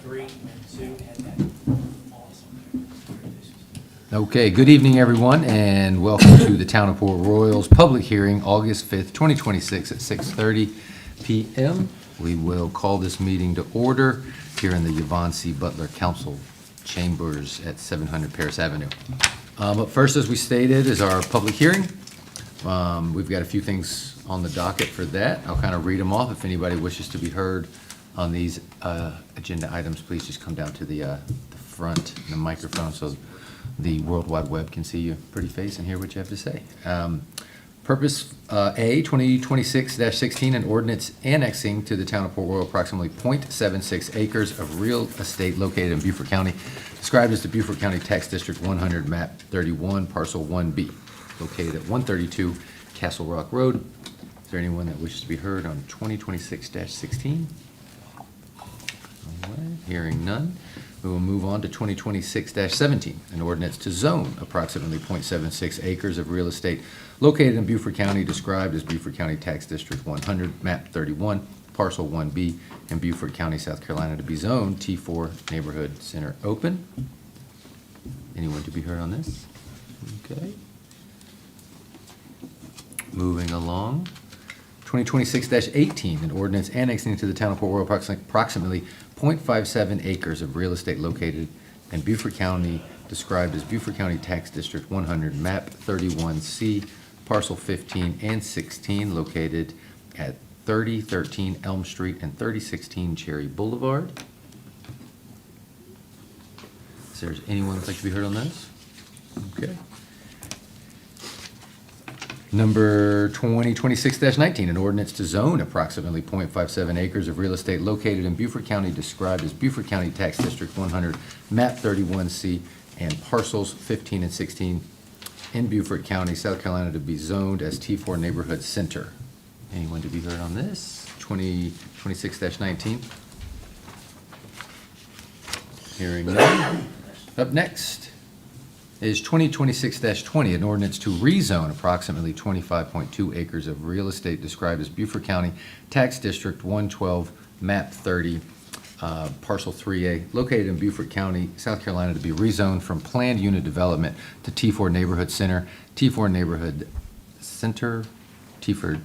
3, 2, and then. Awesome. Okay, good evening, everyone, and welcome to the Town of Port Royal's public hearing, August 5th, 2026 at 6:30 p.m. We will call this meeting to order here in the Yvonne C. Butler Council Chambers at 700 Paris Avenue. But first, as we stated, is our public hearing. We've got a few things on the docket for that. I'll kind of read them off. If anybody wishes to be heard on these agenda items, please just come down to the front, the microphone, so the World Wide Web can see your pretty face and hear what you have to say. Purpose A, 2026-16, an ordinance annexing to the Town of Port Royal approximately .76 acres of real estate located in Beaufort County, described as the Beaufort County Tax District 100, map 31, parcel 1B, located at 132 Castle Rock Road. Is there anyone that wishes to be heard on 2026-16? All right, hearing none. We will move on to 2026-17, an ordinance to zone approximately .76 acres of real estate located in Beaufort County, described as Beaufort County Tax District 100, map 31, parcel 1B, in Beaufort County, South Carolina, to be zoned T4 Neighborhood Center open. Anyone to be heard on this? Okay. Moving along. 2026-18, an ordinance annexing to the Town of Port Royal approximately .57 acres of real estate located in Beaufort County, described as Beaufort County Tax District 100, map 31C, parcel 15 and 16, located at 3013 Elm Street and 3016 Cherry Boulevard. Is there anyone who'd like to be heard on this? Okay. Number 2026-19, an ordinance to zone approximately .57 acres of real estate located in Beaufort County, described as Beaufort County Tax District 100, map 31C, and parcels 15 and 16 in Beaufort County, South Carolina, to be zoned as T4 Neighborhood Center. Anyone to be heard on this? 2026-19. Hearing none. Up next is 2026-20, an ordinance to rezone approximately 25.2 acres of real estate described as Beaufort County Tax District 112, map 30, parcel 3A, located in Beaufort County, South Carolina, to be rezoned from planned unit development to T4 Neighborhood Center, T4 Neighborhood Center, T4,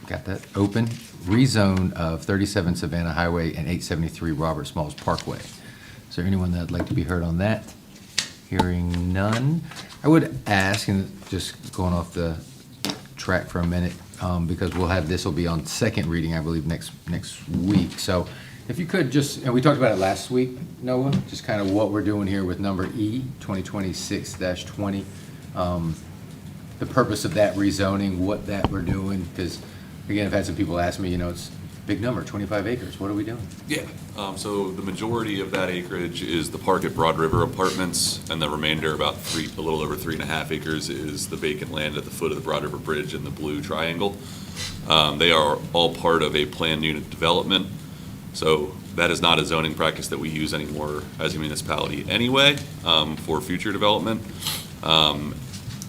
got that, open, rezone of 37 Savannah Highway and 873 Robert Smalls Parkway. Is there anyone that'd like to be heard on that? Hearing none. I would ask, and just going off the track for a minute, because we'll have, this will be on second reading, I believe, next week. So if you could just, and we talked about it last week, Noah, just kind of what we're doing here with number E, 2026-20. The purpose of that rezoning, what that we're doing, because again, I've had some people ask me, you know, it's a big number, 25 acres. What are we doing? Yeah, so the majority of that acreage is the Park at Broad River Apartments, and the remainder, about a little over 3.5 acres, is the vacant land at the foot of the Broad River Bridge and the Blue Triangle. They are all part of a planned unit development, so that is not a zoning practice that we use anymore as a municipality anyway, for future development.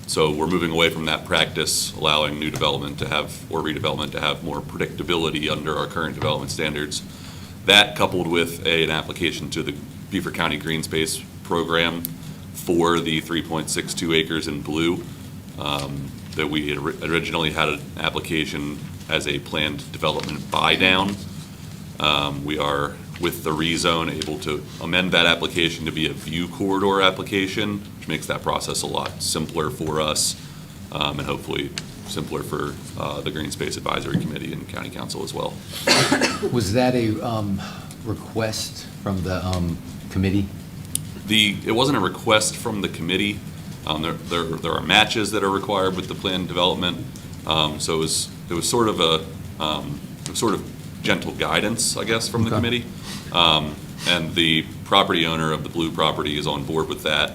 So we're moving away from that practice, allowing new development to have, or redevelopment to have, more predictability under our current development standards. That, coupled with an application to the Beaufort County Green Space Program for the 3.62 acres in blue, that we had originally had an application as a planned development buy-down. We are, with the rezone, able to amend that application to be a view corridor application, which makes that process a lot simpler for us, and hopefully simpler for the Green Space Advisory Committee and County Council as well. Was that a request from the committee? It wasn't a request from the committee. There are matches that are required with the planned development, so it was sort of a gentle guidance, I guess, from the committee. And the property owner of the blue property is on board with that,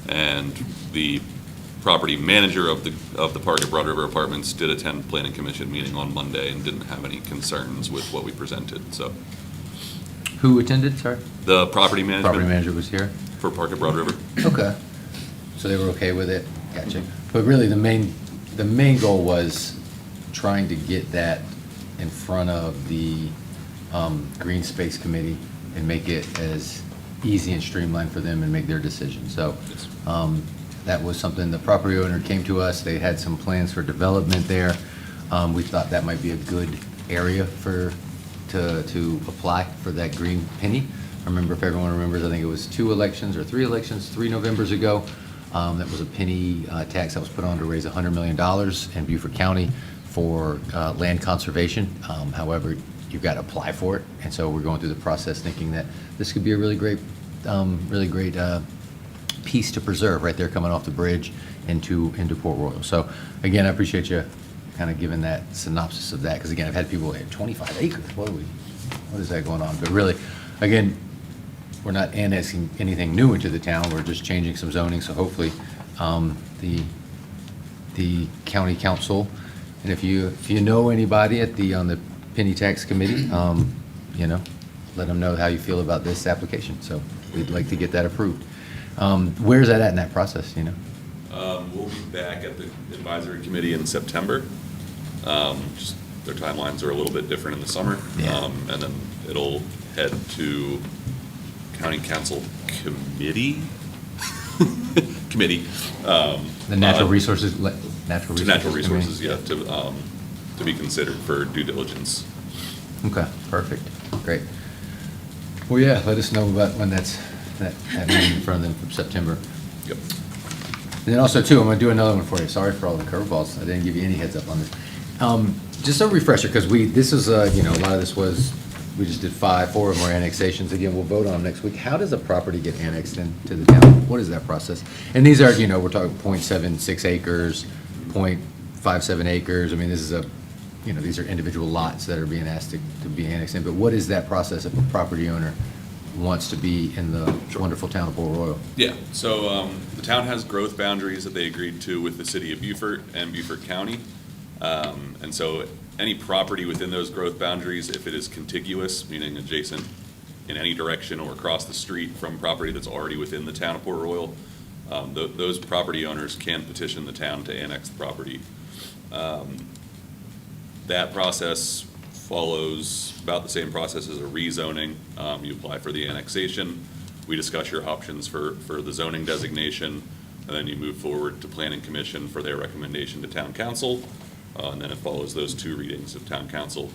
and the property manager of the Park at Broad River Apartments did attend Planning Commission meeting on Monday and didn't have any concerns with what we presented. So, Who attended, sorry? the property manager was here? for Park at Broad River. Okay. So they were okay with it? Gotcha. But really, the main goal was trying to get that in front of the Green Space Committee and make it as easy and streamlined for them and make their decision. So that was something the property owner came to us. They had some plans for development there. We thought that might be a good area to apply for that green penny. I remember, if everyone remembers, I think it was 3 Novembers ago. That was a penny tax that was put on to raise $100 million in Beaufort County for land conservation. However, you've got to apply for it, and so we're going through the process thinking that this could be a really great piece to preserve right there coming off the bridge into Port Royal. So again, I appreciate you kind of giving that synopsis of that, because again, I've had people say 25 acres, what is that going on? But really, again, we're not annexing anything new into the town, we're just changing some zoning, so hopefully the county council, and if you know anybody on the penny tax committee, you know, let them know how you feel about this application. So we'd like to get that approved. Where's that at in that process, you know? We'll be back at the advisory committee in September. Just their timelines are a little bit different in the summer. Yeah. And then it'll head to county council committee. The natural resources, To natural resources, committee? yeah, to be considered for due diligence. Okay, perfect, great. Well, yeah, let us know about when that meeting in front of them from September. Yep. And then also, too, I'm going to do another one for you. Sorry for all the curveballs. I didn't give you any heads up on this. Just a refresher, because this is, you know, a lot of this was, we just did 4 of them were annexations. Again, we'll vote on them next week. How does a property get annexed into the town? What is that process? And these are, you know, we're talking 0.76 acres, 0.57 acres. I mean, this is you know, these are individual lots that are being asked to be annexed in. But what is that process if a property owner wants to be in the wonderful town of Port Royal? Yeah, so the town has growth boundaries that they agreed to with the city of Beaufort and Beaufort County. And so any property within those growth boundaries, if it is contiguous, meaning adjacent in any direction or across the street from property that's already within the town of Port Royal, those property owners can petition the town to annex the property. That process follows about the same process as a rezoning. You apply for the annexation, we discuss your options for the zoning designation, and then you move forward to Planning Commission for their recommendation to Town Council, and then it follows those 2 readings of Town Council.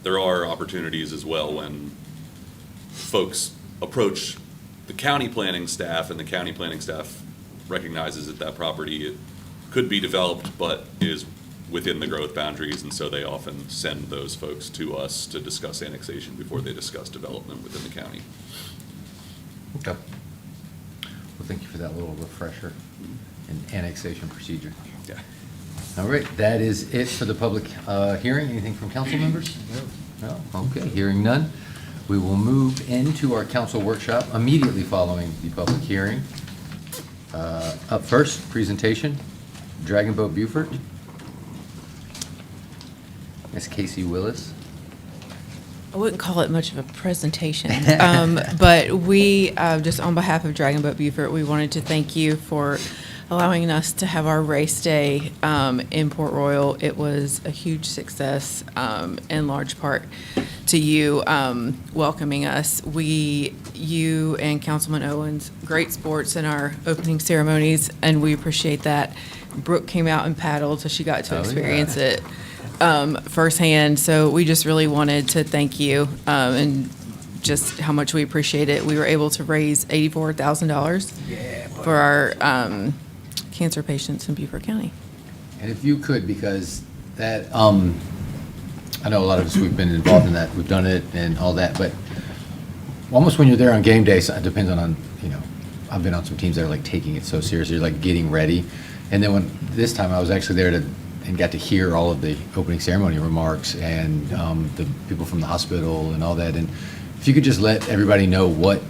There are opportunities as well when folks approach the county planning staff, and the county planning staff recognizes that that property could be developed but is within the growth boundaries, and so they often send those folks to us to discuss annexation before they discuss development within the county. Okay. Well, thank you for that little refresher in annexation procedure. Yeah. All right, that is it for the public hearing. Anything from council members? No? Okay, hearing none. We will move into our council workshop immediately following the public hearing. Up first, presentation, Dragon Boat Beaufort. Ms. Casey Willis. I wouldn't call it much of a presentation, but we, just on behalf of Dragon Boat Beaufort, we wanted to thank you for allowing us to have our race day in Port Royal. It was a huge success, in large part to you welcoming us. You and Councilman Owens, great sports in our opening ceremonies, and we appreciate that. Brooke came out and paddled, so she got to experience it firsthand. So we just really wanted to thank you and just how much we appreciate it. We were able to raise $84,000 for our cancer patients in Beaufort County. And if you could, because that, I know a lot of us, we've been involved in that, we've done it and all that, but almost when you're there on game day, so it depends on, you know, I've been on some teams that are like taking it so seriously, like getting ready. And then this time I was actually there and got to hear all of the opening ceremony remarks and the people from the hospital and all that. And if you could just let everybody know what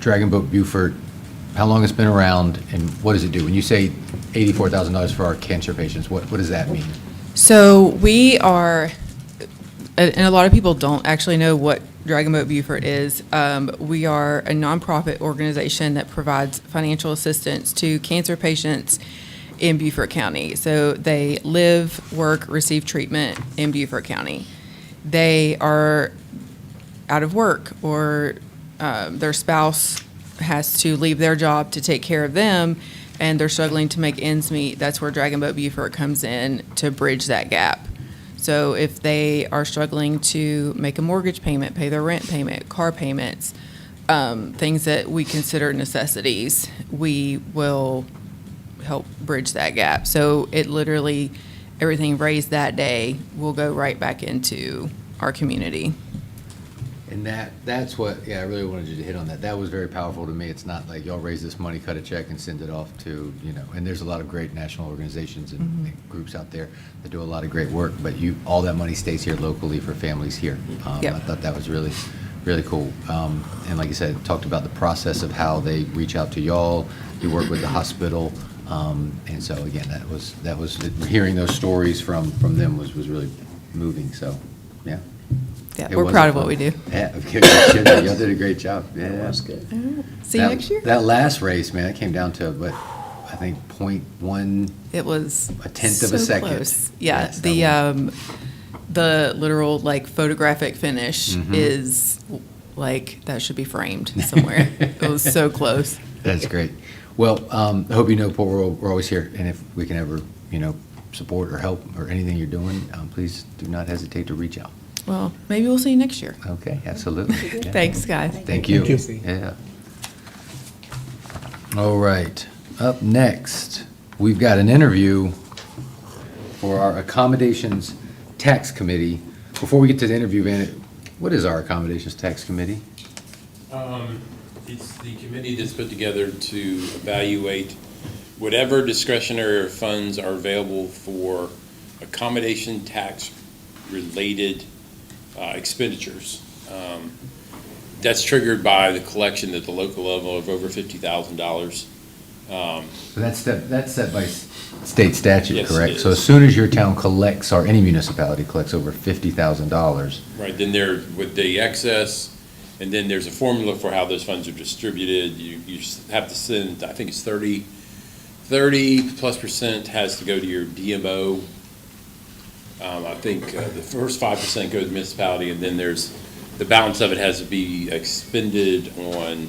Dragon Boat Beaufort, how long it's been around, and what does it do? When you say $84,000 for our cancer patients, what does that mean? So we are, and a lot of people don't actually know what Dragon Boat Beaufort is. We are a nonprofit organization that provides financial assistance to cancer patients in Beaufort County. So they live, work, receive treatment in Beaufort County. They are out of work or their spouse has to leave their job to take care of them and they're struggling to make ends meet, that's where Dragon Boat Beaufort comes in to bridge that gap. So if they are struggling to make a mortgage payment, pay their rent payment, car payments, things that we consider necessities, we will help bridge that gap. So it literally, everything raised that day will go right back into our community. And that's what, yeah, I really wanted you to hit on that. That was very powerful to me. It's not like y'all raise this money, cut a check, and send it off to, and there's a lot of great national organizations and groups out there that do a lot of great work, but all that money stays here locally for families here. Yep. I thought that was really, really cool. And like you said, talked about the process of how they reach out to y'all, you work with the hospital. And so again, that was hearing those stories from them was really moving, so, yeah. Yeah, It we're was proud a of what fun- we do. Yeah, y'all did a great job. Yeah, That's good. See you next year? That last race, man, it came down to, I think .1, It was a tenth of a so second. close. Yeah, Yes, that the literal like photographic finish Mhm. is like that should be framed somewhere. It was so close. That's great. Well, I hope you know Port Royal, we're always here, and if we can ever, support or help or anything you're doing, please do not hesitate to reach out. Well, maybe we'll see you next year. Okay, absolutely. Yeah. Thanks, guys. Thank you. Thank you. Yeah. All right, up next, we've got an interview for our Accommodations Tax Committee. Before we get to the interview, Van, what is our Accommodations Tax Committee? It's the committee that's put together to evaluate whatever discretionary funds are available for accommodation tax-related expenditures. That's triggered by the collection at the local level of over $50,000. So that's set by state statute, Yes, it correct? So is. as soon as your town collects, or any municipality collects over $50,000, Right, then there, with the excess, and then there's a formula for how those funds are distributed. You have to send, I think it's 30+ percent has to go to your DMO. I think the first 5% goes to municipality, and then there's, the balance of it has to be expended on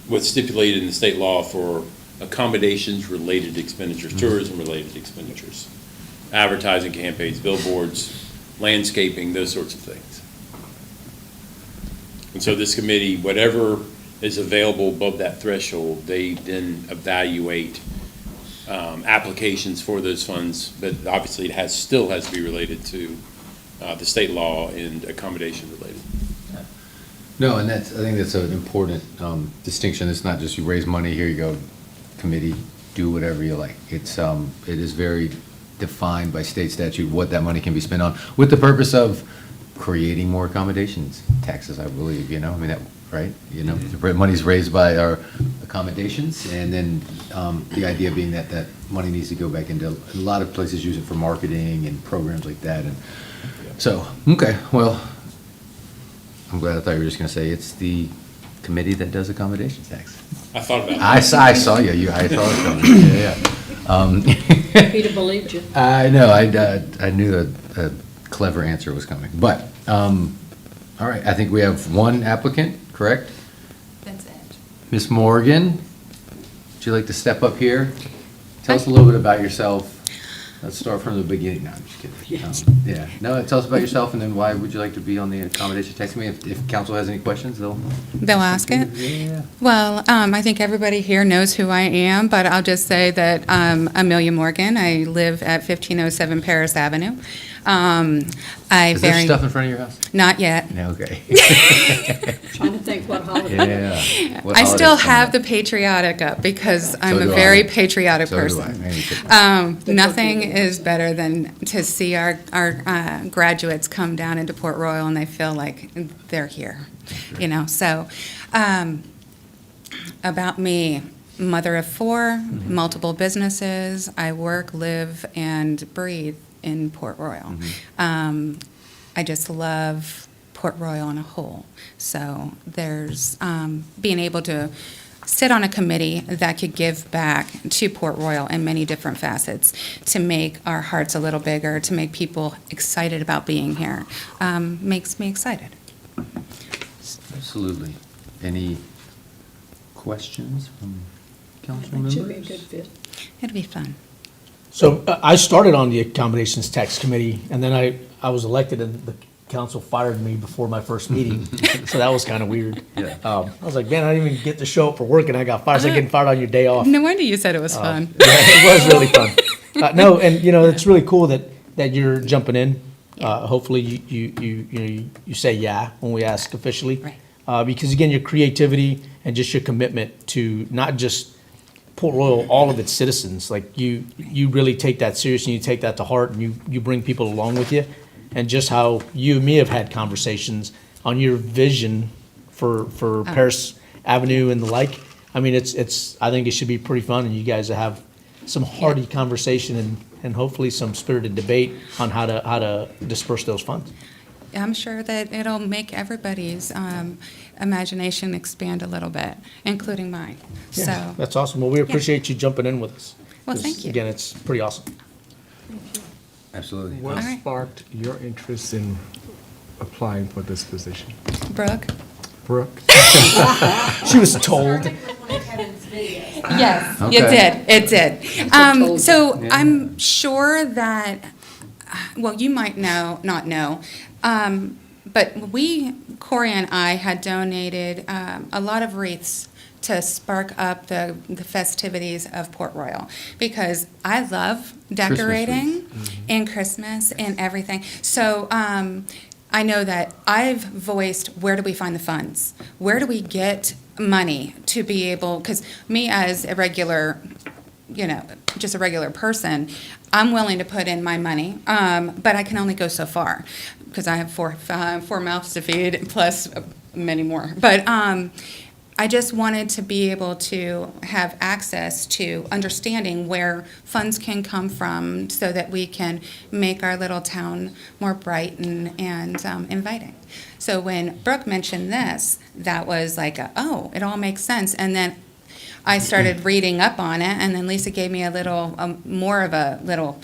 what's stipulated in the state law for accommodations-related expenditures, tourism-related expenditures, advertising campaigns, billboards, landscaping, those sorts of things. And so this committee, whatever is available above that threshold, they then evaluate applications for those funds, but obviously it still has to be related to the state law and accommodation related. no, and I think that's an important distinction. It's not just you raise money, here you go, committee, do whatever you like. It is very defined by state statute what that money can be spent on, with the purpose of creating more accommodations taxes, I believe, right? The money's raised by our accommodations, and then the idea being that that money needs to go back into, a lot of places use it for marketing and programs like that, and so, okay, well, I'm glad. I thought you were just gonna say it's the committee that does accommodations tax. I thought about I that. saw you, I saw it coming, yeah. He'd have believed you. I know, I knew a clever answer was coming, but, all right, I think we have one applicant, correct? That's it. Ms. Morgan, would you like to step up here? Tell us a little bit about yourself. Let's start from the beginning. No, I'm just kidding. Yeah, no, tell us about yourself, and then why would you like to be on the accommodation tax committee? If council has any questions, they'll ask it? Yeah. Well, I think everybody here knows who I am, but I'll just say that I'm Amelia Morgan. I live at 1507 Paris Avenue. Is there stuff in front of your house? Not yet. No, okay. Trying to think what holiday. Yeah. What I still holidays have the coming patriotic up because I'm So a do very I. patriotic So do I. person. Maybe take- Nothing is better than to see our graduates come down into Port Royal and they feel like they're here, so, about me, mother of 4, multiple businesses. I work, live, and breathe in Port Royal. I just love Port Royal on a whole. So there's being able to sit on a committee that could give back to Port Royal in many different facets, to make our hearts a little bigger, to make people excited about being here, makes me excited. Absolutely. Any questions from council It should be a members? good fit. It'll be fun. So I started on the accommodations tax committee, and then I was elected, and the council fired me before my first meeting. So that was kind of weird. Yeah. I was like, man, I didn't even get to show up for work, and I got fired. It's like getting fired on your day off. No wonder you said it was fun. Yeah, it was really fun. No, and you know, it's really cool that you're jumping in. Hopefully you say yeah when we ask officially. Right. Because again, your creativity and just your commitment to not just Port Royal, all of its citizens, like you really take that serious and you take that to heart, and you bring people along with you. And just how you and me have had conversations on your vision for Paris Avenue and the like. I mean, it's I think it should be pretty fun, and you guys have some hearty conversation and hopefully some spirited debate on how to disperse those funds. I'm sure that it'll make everybody's imagination expand a little bit, including mine. So, That's awesome. Well, we appreciate you jumping in with us. Well, 'Cause, thank you. Again, it's pretty awesome. Absolutely. What All right. sparked your interest in applying for this position? Brooke? Brooke? She was told. Yes, Okay. it did. told So I'm sure that, well, you might not know, but Corey and I had donated a lot of wreaths to spark up the festivities of Port Royal, because I love decorating and Christmas and everything. So I know that I've voiced, where do we find the funds? Where do we get money to be able, because me as a regular, just a regular person, I'm willing to put in my money, but I can only go so far, because I have four mouths to feed, plus many more. But I just wanted to be able to have access to understanding where funds can come from, so that we can make our little town more bright and inviting. So when Brooke mentioned this, that was like, oh, it all makes sense. And then I started reading up on it, and then Lisa gave me a little, more of a little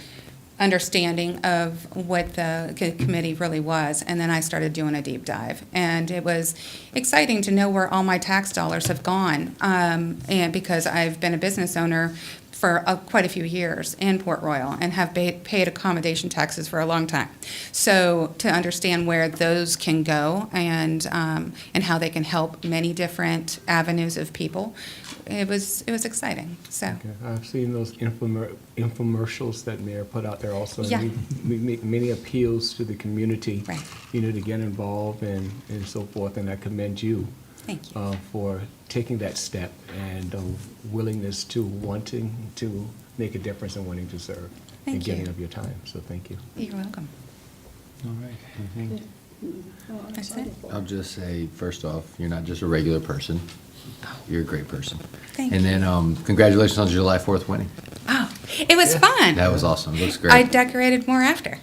understanding of what the committee really was, and then I started doing a deep dive. And it was exciting to know where all my tax dollars have gone, and because I've been a business owner for quite a few years in Port Royal, and have paid accommodation taxes for a long time. So to understand where those can go, and how they can help many different avenues of people, it was exciting. So Okay, I've seen those infomercials that Mayor put out there also. and Yeah. we make many appeals to the community, Right. to get involved and so forth, and I commend you thank you. for taking that step and willingness to wanting to make a difference and wanting to serve. Thank and giving you. of your time, so thank you. You're welcome. All right. Anything? Oh, I'm That's excited it. for I'll just say, first off, you're not just a regular person. You're a great person. Thank And you. then, congratulations on July 4th winning. Oh, it was fun. That was awesome. It looks I great. decorated more after.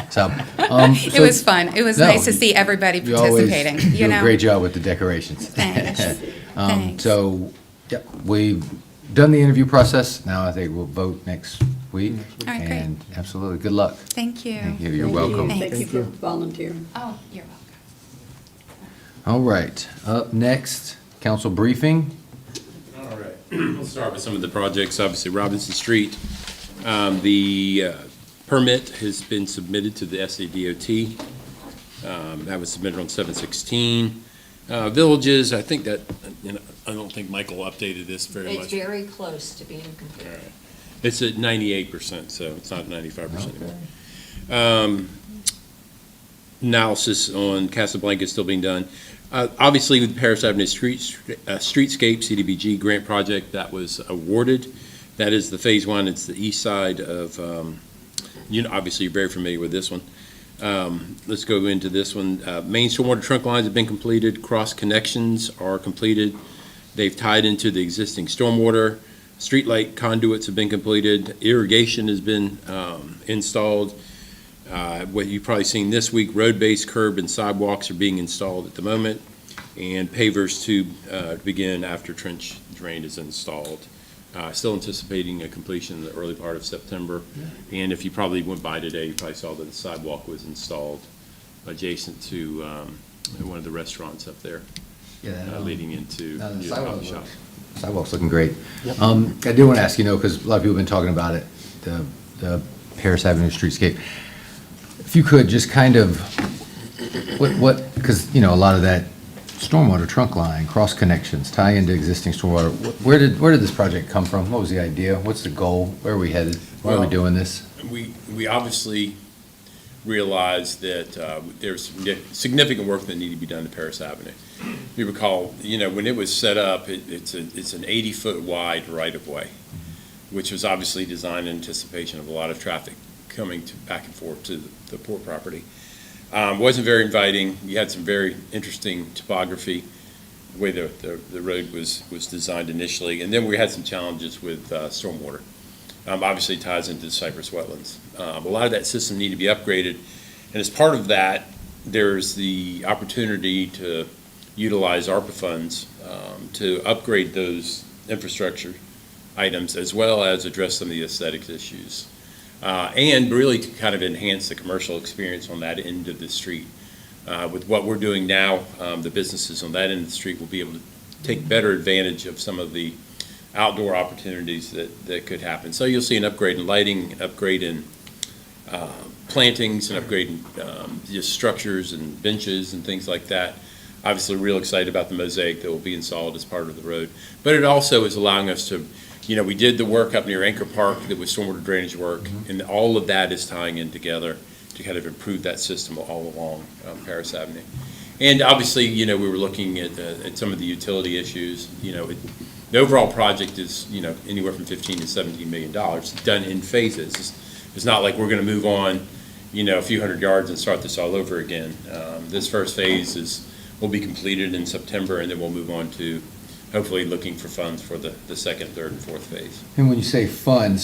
So, It was fun. It was No, nice to see everybody you always participating, do a know? great job with the decorations. Thanks. Thanks. So, yep, we've done the interview process. Now I think we'll vote next week. All right, great. And absolutely, good luck. Thank you. Thank you. You're Thank welcome. Thank you Thanks. for volunteering. Oh, you're welcome. All right, up next, council briefing. All right, we'll start with some of the projects. Obviously, Robinson Street, the permit has been submitted to the SADOT. That was submitted on 7/16. Villages, I think that, I don't think Michael updated this very It's much. very close to being All complete. right. It's at 98%, so it's not 95% anymore. Analysis on Casablanca is still being done. Obviously, with the Paris Avenue Streetscape CDBG grant project, that was awarded. That is the Phase 1. It's the east side of, obviously, you're very familiar with this one. Let's go into this one. Main stormwater trunk lines have been completed. Cross connections are completed. They've tied into the existing stormwater. Streetlight conduits have been completed. Irrigation has been installed. What you've probably seen this week, road base, curb, and sidewalks are being installed at the moment. and pavers to begin after trench drain is installed. Still anticipating a completion in the early part of September. And if you probably went by today, you probably saw that the sidewalk was installed adjacent to one of the restaurants up there, leading into the coffee shop. Sidewalk's looking great. I did want to ask, because a lot of people have been talking about it, the Paris Avenue streetscape. If you could just kind of, because, a lot of that stormwater trunk line, cross connections, tie into existing stormwater, where did this project come from? What was the idea? What's the goal? Where are we headed? Why are we Well, doing this? We obviously realize that there's significant work that needed to be done to Paris Avenue. If you recall, when it was set up, it's an 80-foot wide right-of-way, which was obviously designed in anticipation of a lot of traffic coming back and forth to the port property. Wasn't very inviting. You had some very interesting topography, the way the road was designed initially, and then we had some challenges with stormwater. Obviously ties into the Cypress wetlands. A lot of that system needed to be upgraded, and as part of that, there's the opportunity to utilize ARPA funds to upgrade those infrastructure items, as well as address some of the aesthetics issues. And really to kind of enhance the commercial experience on that end of the street. With what we're doing now, the businesses on that end of the street will be able to take better advantage of some of the outdoor opportunities that could happen. So you'll see an upgrade in lighting, an upgrade in plantings, an upgrade in just structures and benches and things like that. Obviously, real excited about the mosaic that will be installed as part of the road. But it also is allowing us to, we did the work up near Anchor Park that was stormwater drainage work, and all of that is tying in together to kind of improve that system all along Paris Avenue. And obviously, we were looking at some of the utility issues. The overall project is, anywhere from $15 to $17 million, done in phases. It's not like we're going to move on, a few hundred yards and start this all over again. This first phase will be completed in September, and then we'll move on to hopefully looking for funds for the second, third, and fourth phase. And when you say fund,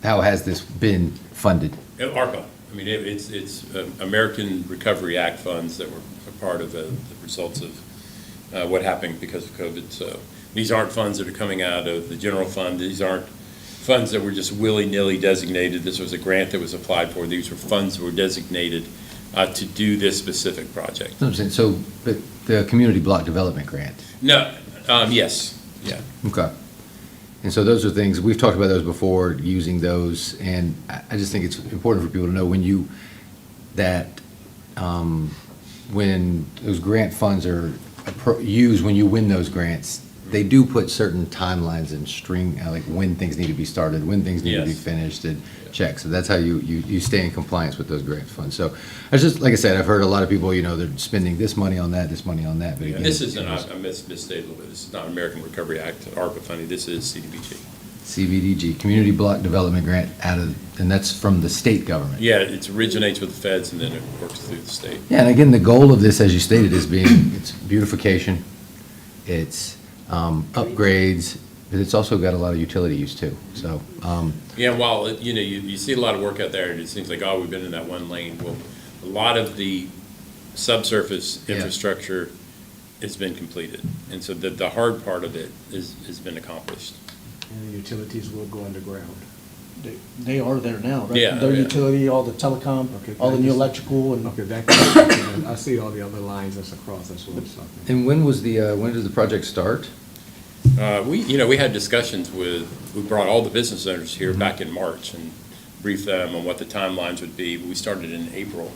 how has this been funded? ARPA. I mean, it's American Recovery Act funds that were a part of the results of what happened because of COVID. So these aren't funds that are coming out of the general fund. These aren't funds that were just willy-nilly designated. This was a grant that was applied for. These were funds that were designated to do this specific project. I'm saying, so, but the community block development grant? No, yes, yeah. Okay. And so those are things, we've talked about those before, using those, and I just think it's important for people to know when when those grant funds are used, when you win those grants, they do put certain timelines and like when things need to be started, when things need to be Yes. finished, and check. So that's how you stay in compliance with those grant funds. So I just, like I said, I've heard a lot of people, they're spending this money on that, but again. This isn't, I misstated a little bit, this is not American Recovery Act, ARPA funding, this is CDBG. CBDG, Community Block Development Grant and that's from the state government. Yeah, it originates with the feds and then it works through the state. Yeah, and again, the goal of this, as you stated, is it's beautification, it's upgrades, but it's also got a lot of utility use too, so. Yeah, while, you see a lot of work out there, and it seems like, we've been in that one lane. Well, a lot of the subsurface Yeah. infrastructure has been completed. And so the hard part of it has been accomplished. And the utilities will go underground. They are there now, right? Yeah, Their yeah. utility, all the telecom, Okay, all the thank new you. electrical and. Okay, I see all the other lines that's across, that's what I'm talking. And when did the project start? We had discussions we brought all the business owners here back in March and briefed them on what the timelines would be. We started in April.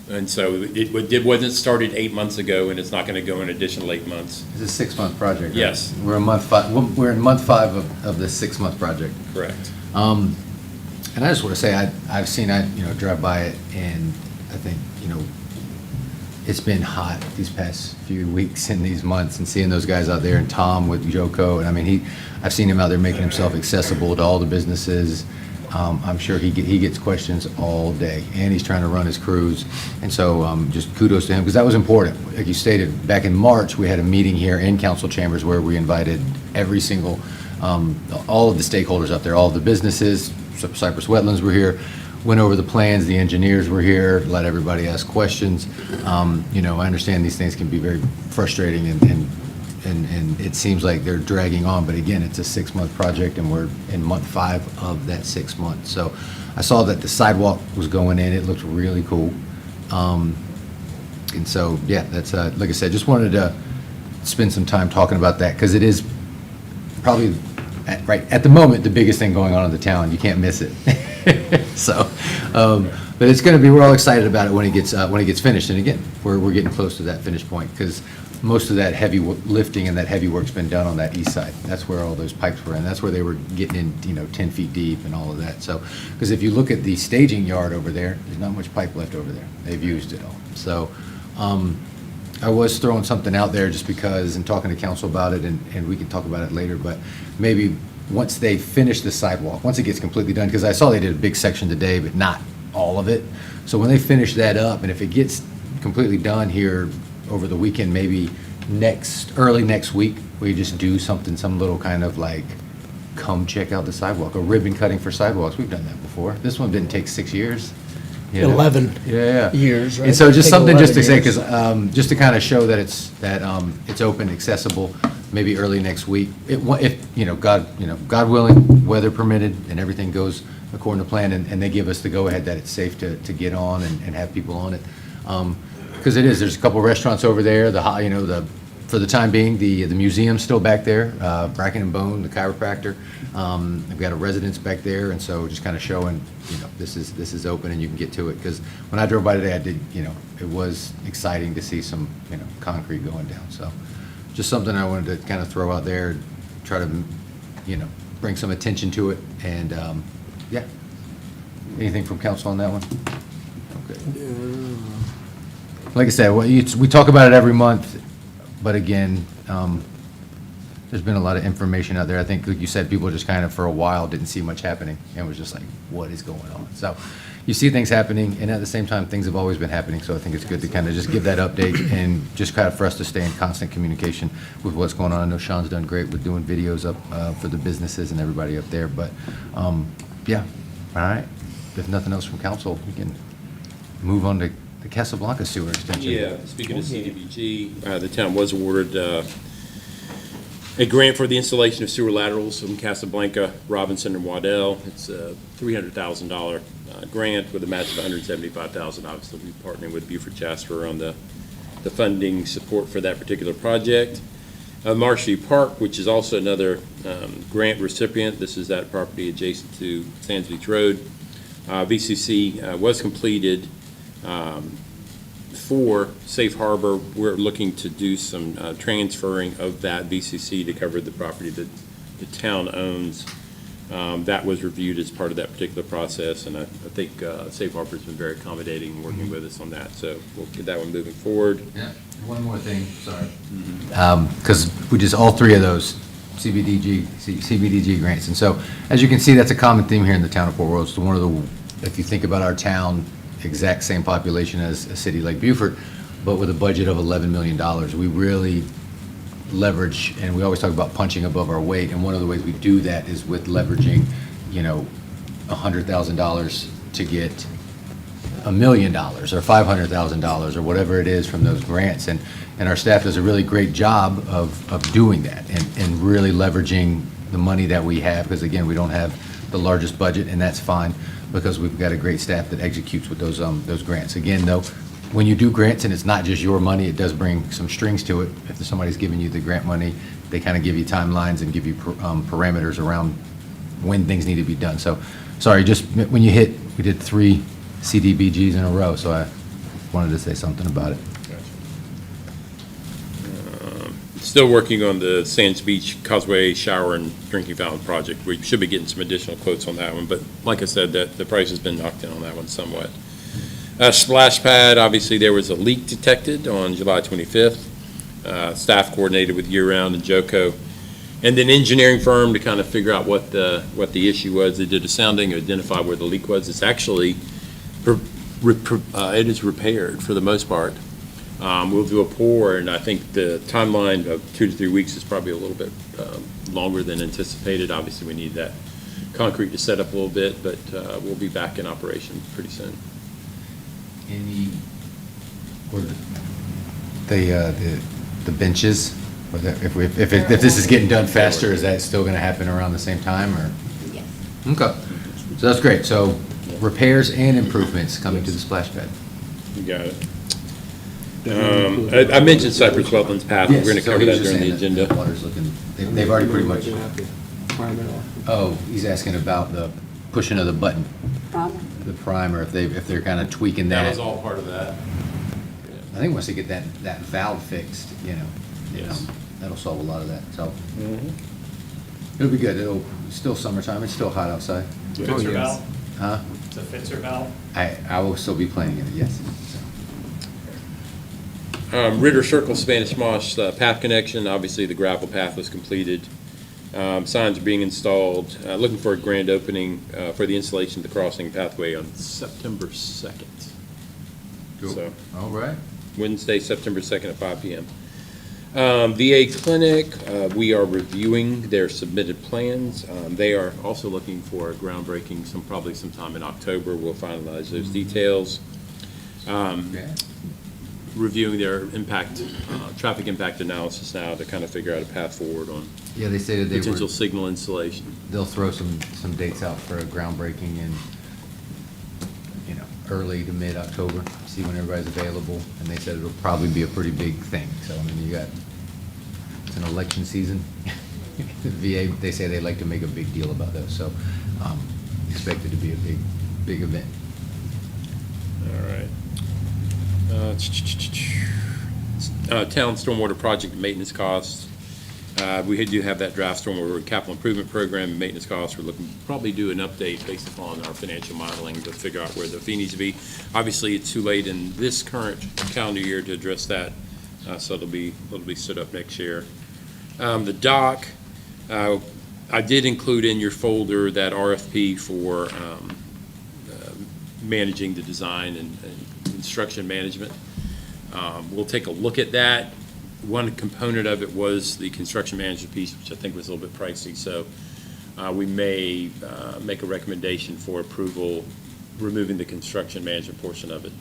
And so it wasn't started 8 months ago, and it's not going to go an additional 8 months. It's a 6-month project, right? Yes. We're in month 5 of this 6-month project. Correct. And I just want to say, I've seen, drive by it, and I think, it's been hot these past few weeks and these months, and seeing those guys out there, and Tom with Joko, and I mean, I've seen him out there making himself accessible to all the businesses. I'm sure he gets questions all day, and he's trying to run his crews, and so just kudos to him, because that was important. Like you stated, back in March, we had a meeting here in council chambers where we invited every single, all of the stakeholders up there, all of the businesses, Cypress Wetlands were here. went over the plans, the engineers were here, let everybody ask questions. You know, I understand these things can be very frustrating and it seems like they're dragging on, but again, it's a 6-month project and we're in month 5 of that 6 months. So I saw that the sidewalk was going in, it looked really cool. And so, yeah, that's, like I said, just wanted to spend some time talking about that, because it is probably, right, at the moment, the biggest thing going on in the town. You can't miss it. So, but it's going to be, we're all excited about it when it gets finished. And again, we're getting close to that finish point, because most of that heavy lifting and that heavy work's been done on that east side. That's where all those pipes were in. That's where they were getting in, you know, 10 feet deep and all of that. So, because if you look at the staging yard over there, there's not much pipe left over there. They've used it all. So, I was throwing something out there just because, and talking to council about it, and we can talk about it later, but maybe once they finish the sidewalk, once it gets completely done, because I saw they did a big section today, but not all of it. So when they finish that up, and if it gets completely done here over the weekend, maybe early next week, we just do something, some little kind of like, come check out the sidewalk, a ribbon cutting for sidewalks. We've done that before. This one didn't take 6 years. You know? 11 Yeah. years, right? And so just Take something just to 11 say, years. because, just to kind of show that it's open, accessible, maybe early next week. If, God willing, weather permitted, and everything goes according to plan, and they give us the go-ahead that it's safe to get on and have people on it. Because there's a couple restaurants over there, for the time being, the museum's still back there, Bracken and Bone, the chiropractor. They've got a residence back there, and so just kind of showing, this is open and you can get to it. Because when I drove by today, it was exciting to see some, concrete going down. So just something I wanted to kind of throw out there, try to, bring some attention to it. And, yeah. Anything from council on that one? Okay. Like I said, we talk about it every month, but again, there's been a lot of information out there. I think, like you said, people just kind of, for a while, didn't see much happening, and was just like, what is going on? So you see things happening, and at the same time, things have always been happening, so I think it's good to kind of just give that update, and just kind of for us to stay in constant communication with what's going on. I know Sean's done great with doing videos up for the businesses and everybody up there, but, yeah, all right. If nothing else from council, we can move on to the Casablanca sewer extension. Yeah, speaking of CDBG, the town was awarded a grant for the installation of sewer laterals from Casablanca, Robinson, and Waddell. It's a $300,000 grant with a match of $175,000. Obviously, we're partnering with Beaufort Jasper on the funding support for that particular project. Marshy Park, which is also another grant recipient. This is that property adjacent to Sands Beach Road. VCC was completed for Safe Harbor. We're looking to do some transferring of that VCC to cover the property that the town owns. That was reviewed as part of that particular process, and I think Safe Harbor's been very accommodating and working with us on that. So we'll get that one moving forward. Yeah, one more thing, sorry. Because we just, all three of those CBDG grants. And so, as you can see, that's a common theme here in the town of Port Royal. It's one of the, if you think about our town, exact same population as a city like Beaufort, but with a budget of $11 million. We really leverage, and we always talk about punching above our weight, and one of the ways we do that is with leveraging, $100,000 to get $1 million or $500,000 or whatever it is from those grants. And our staff does a really great job of doing that and really leveraging the money that we have, because again, we don't have the largest budget, and that's fine because we've got a great staff that executes with those grants. Again, though, when you do grants and it's not just your money, it does bring some strings to it. If somebody's giving you the grant money, they kind of give you timelines and give you parameters around when things need to be done. So, sorry, just when you hit, we did 3 CDBGs in a row, so I wanted to say something about it. Still working on the Sands Beach Causeway Shower and Drinking Fountain project. We should be getting some additional quotes on that one, but like I said, the price has been knocked in on that one somewhat. Splash pad, obviously there was a leak detected on July 25th. Staff coordinated with Year Round and JOCO, and then engineering firm to kind of figure out what the issue was. They did a sounding, identify where the leak was. It's actually, it is repaired for the most part. We'll do a pour, and I think the timeline of 2 to 3 weeks is probably a little bit longer than anticipated. Obviously, we need that concrete to set up a little bit, but we'll be back in operation pretty soon. Any, or the benches, or if this is getting done faster, is that still gonna happen around the same time, or? Yes. Okay, so that's great. So repairs and improvements coming to the splash pad. You got it. I mentioned Cypress Wetlands Path. We're going to So cover he was that just during the saying that agenda. the water's looking, they've already pretty much, Prime it off. oh, he's asking about the pushing of the button, the primer, if they're kind of tweaking that. That was all part of that. I think once they get that valve fixed, Yes. that'll solve a lot of that, so. It'll be good. It's still summertime. It's still hot outside. Fitzer yes. valve, Huh? it's a Fitzer valve. I will still be playing in it, yes. So. Ritter Circle, Spanish Moss path connection, obviously the gravel path was completed. Signs are being installed. Looking for a grand opening for the installation of the crossing pathway on September 2nd. So, All right. Wednesday, September 2nd at 5 PM. VA Clinic, we are reviewing their submitted plans. They are also looking for a groundbreaking probably sometime in October. We'll finalize those details. Yeah. Reviewing their impact, traffic impact analysis now to kind of figure out a path forward on Yeah, they say that potential signal installation. they'll throw some dates out for a groundbreaking in, early to mid-October, see when everybody's available, and they said it'll probably be a pretty big thing. So, I mean, it's an election season. The VA, they say they like to make a big deal about those, so expect it to be a big event. All right. Town stormwater project maintenance costs. We do have that draft stormwater capital improvement program and maintenance costs. We're looking, probably do an update based upon our financial modeling to figure out where the fee needs to be. Obviously, it's too late in this current calendar year to address that, so it'll be stood up next year. The dock, I did include in your folder that RFP for managing the design and construction management. We'll take a look at that. One component of it was the construction management piece, which I think was a little bit pricey, so we may make a recommendation for approval, removing the construction management portion of it.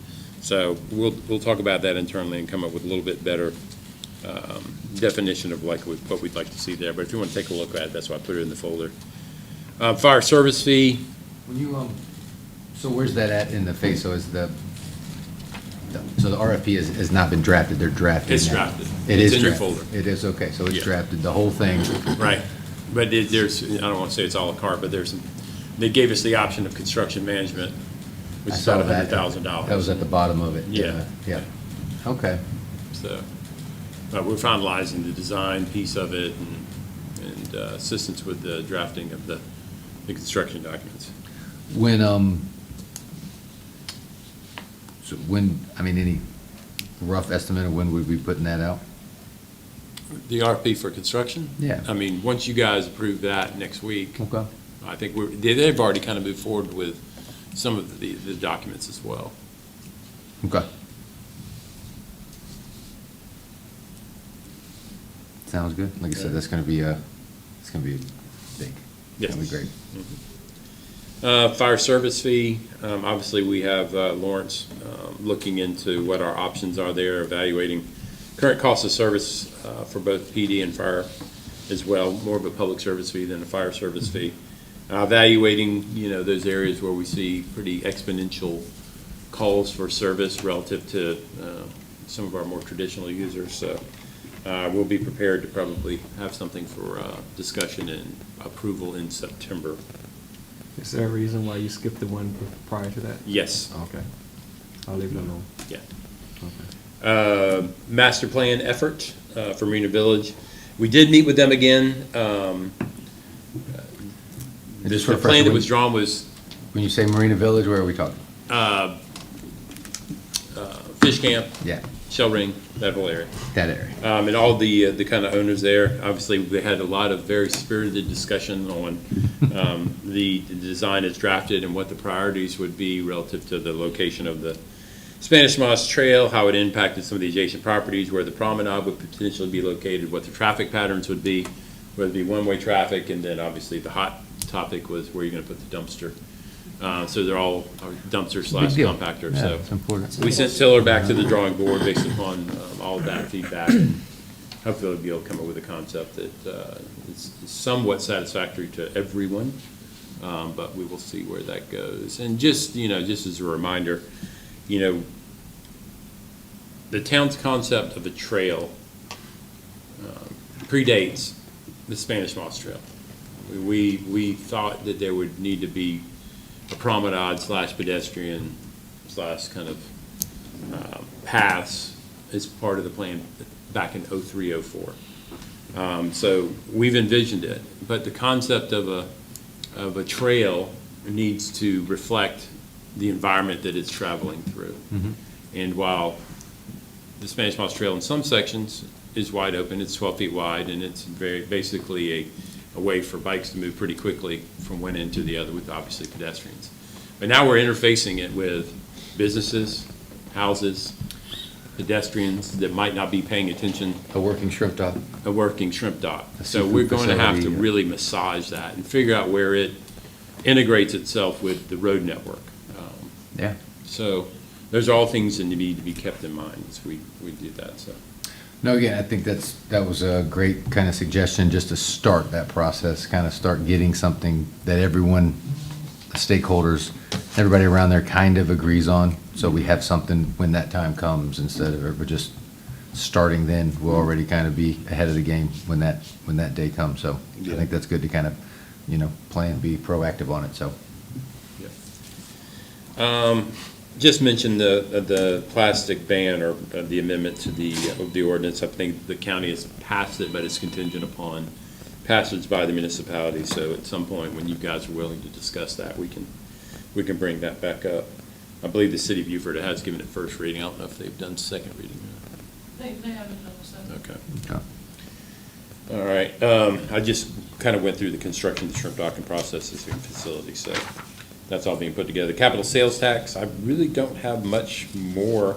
So we'll talk about that internally and come up with a little bit better definition of what we'd like to see there. But if you want to take a look at it, that's why I put it in the folder. Fire service fee, When you, so where's that at in the phase? So is the RFP has not been drafted, they're drafting It's now. drafted. It It's is in your drafted. folder. It is, okay, so it's Yeah. drafted, the whole thing. right, but there's, I don't want to say it's à la carte, but they gave us the option of construction management, which I is saw about that. $100,000. That was at the bottom of it. Yeah. Yeah, okay. So, we're finalizing the design piece of it and assistance with the drafting of the construction documents. Any rough estimate of when we'd be putting that out? The RFP for construction? Yeah. I mean, once you guys approve that next week, Okay. I think they've already kind of moved forward with some of the documents as well. Okay. Sounds good. Like I said, it's gonna be big. Yes. That'll be great. Fire service fee, obviously, we have Lawrence looking into what our options are there, evaluating current cost of service for both PD and fire as well, more of a public service fee than a fire service fee. Evaluating, those areas where we see pretty exponential calls for service relative to some of our more traditional users. So we'll be prepared to probably have something for discussion and approval in September. Is there a reason why you skipped the one prior to that? Yes. Okay. I'll leave it alone. Yeah. Okay. Master plan effort for Marina Village. We did meet with them again. The just for plan that refresher, was drawn was When you say Marina Village, where are we talking? Fish Camp, Yeah, Shell Ring, that whole area. that area. And all the kind of owners there. Obviously, we had a lot of very spirited discussion on the design as drafted and what the priorities would be relative to the location of the Spanish Moss Trail, how it impacted some of the adjacent properties, where the promenade would potentially be located, what the traffic patterns would be, whether it be one-way traffic, and then obviously the hot topic was where you're gonna put the dumpster. So they're all dumpster slash Big deal. compactor, Yeah, so. it's important. We sent Tiller back to the drawing board based upon all of that feedback. Hopefully we'll be able to come up with a concept that is somewhat satisfactory to everyone, but we will see where that goes. And just, just as a reminder, the town's concept of a trail predates the Spanish Moss Trail. We thought that there would need to be a promenade slash pedestrian slash kind of paths as part of the plan back in '03, '04. So we've envisioned it, but the concept of a trail needs to reflect the environment that it's traveling through. And while the Spanish Moss Trail in some sections is wide open, it's 12 feet wide, and it's basically a way for bikes to move pretty quickly from one end to the other with obviously pedestrians. But now we're interfacing it with businesses, houses, pedestrians that might not be paying attention, A working shrimp dock. a working shrimp dock. A So seafood we're going to have to facility, really massage that and figure out where it integrates itself with the road network. Yeah. So those are all things that need to be kept in mind as we do that, so. No, again, I think that was a great kind of suggestion, just to start that process, kind of start getting something that everyone, the stakeholders, everybody around there kind of agrees on, so we have something when that time comes, instead of ever just starting then. We'll already kind of be ahead of the game when that day comes, so I think that's good to kind of, plan, be proactive on it, so. Just mention the plastic ban or the amendment to the ordinance. I think the county has passed it, but it's contingent upon passage by the municipality. So at some point, when you guys are willing to discuss that, we can bring that back up. I believe the city of Beaufort has given it first reading. I don't know if they've done second reading. They haven't done so. Okay. All right. I just kind of went through the construction of the shrimp docking processes and facility, so that's all being put together. Capital sales tax, I really don't have much more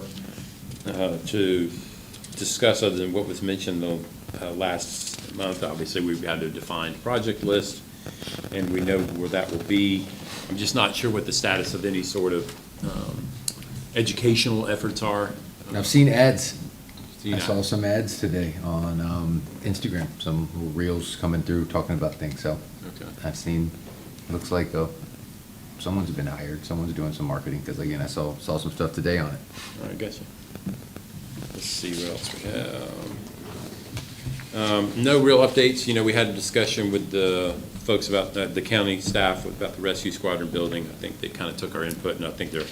to discuss other than what was mentioned last month. Obviously, we've got a defined project list, and we know where that will be. I'm just not sure what the status of any sort of educational efforts are. I've seen ads. Seen I saw ads. some ads today on Instagram, some reels coming through talking about things, so. Okay. I've seen, looks like someone's been hired, someone's doing some marketing, because again, I saw some stuff today on it. All right, gotcha. Let's see what else we have. No real updates. We had a discussion with the folks about the county staff about the rescue squadron building. I think they kind of took our input, and I think they're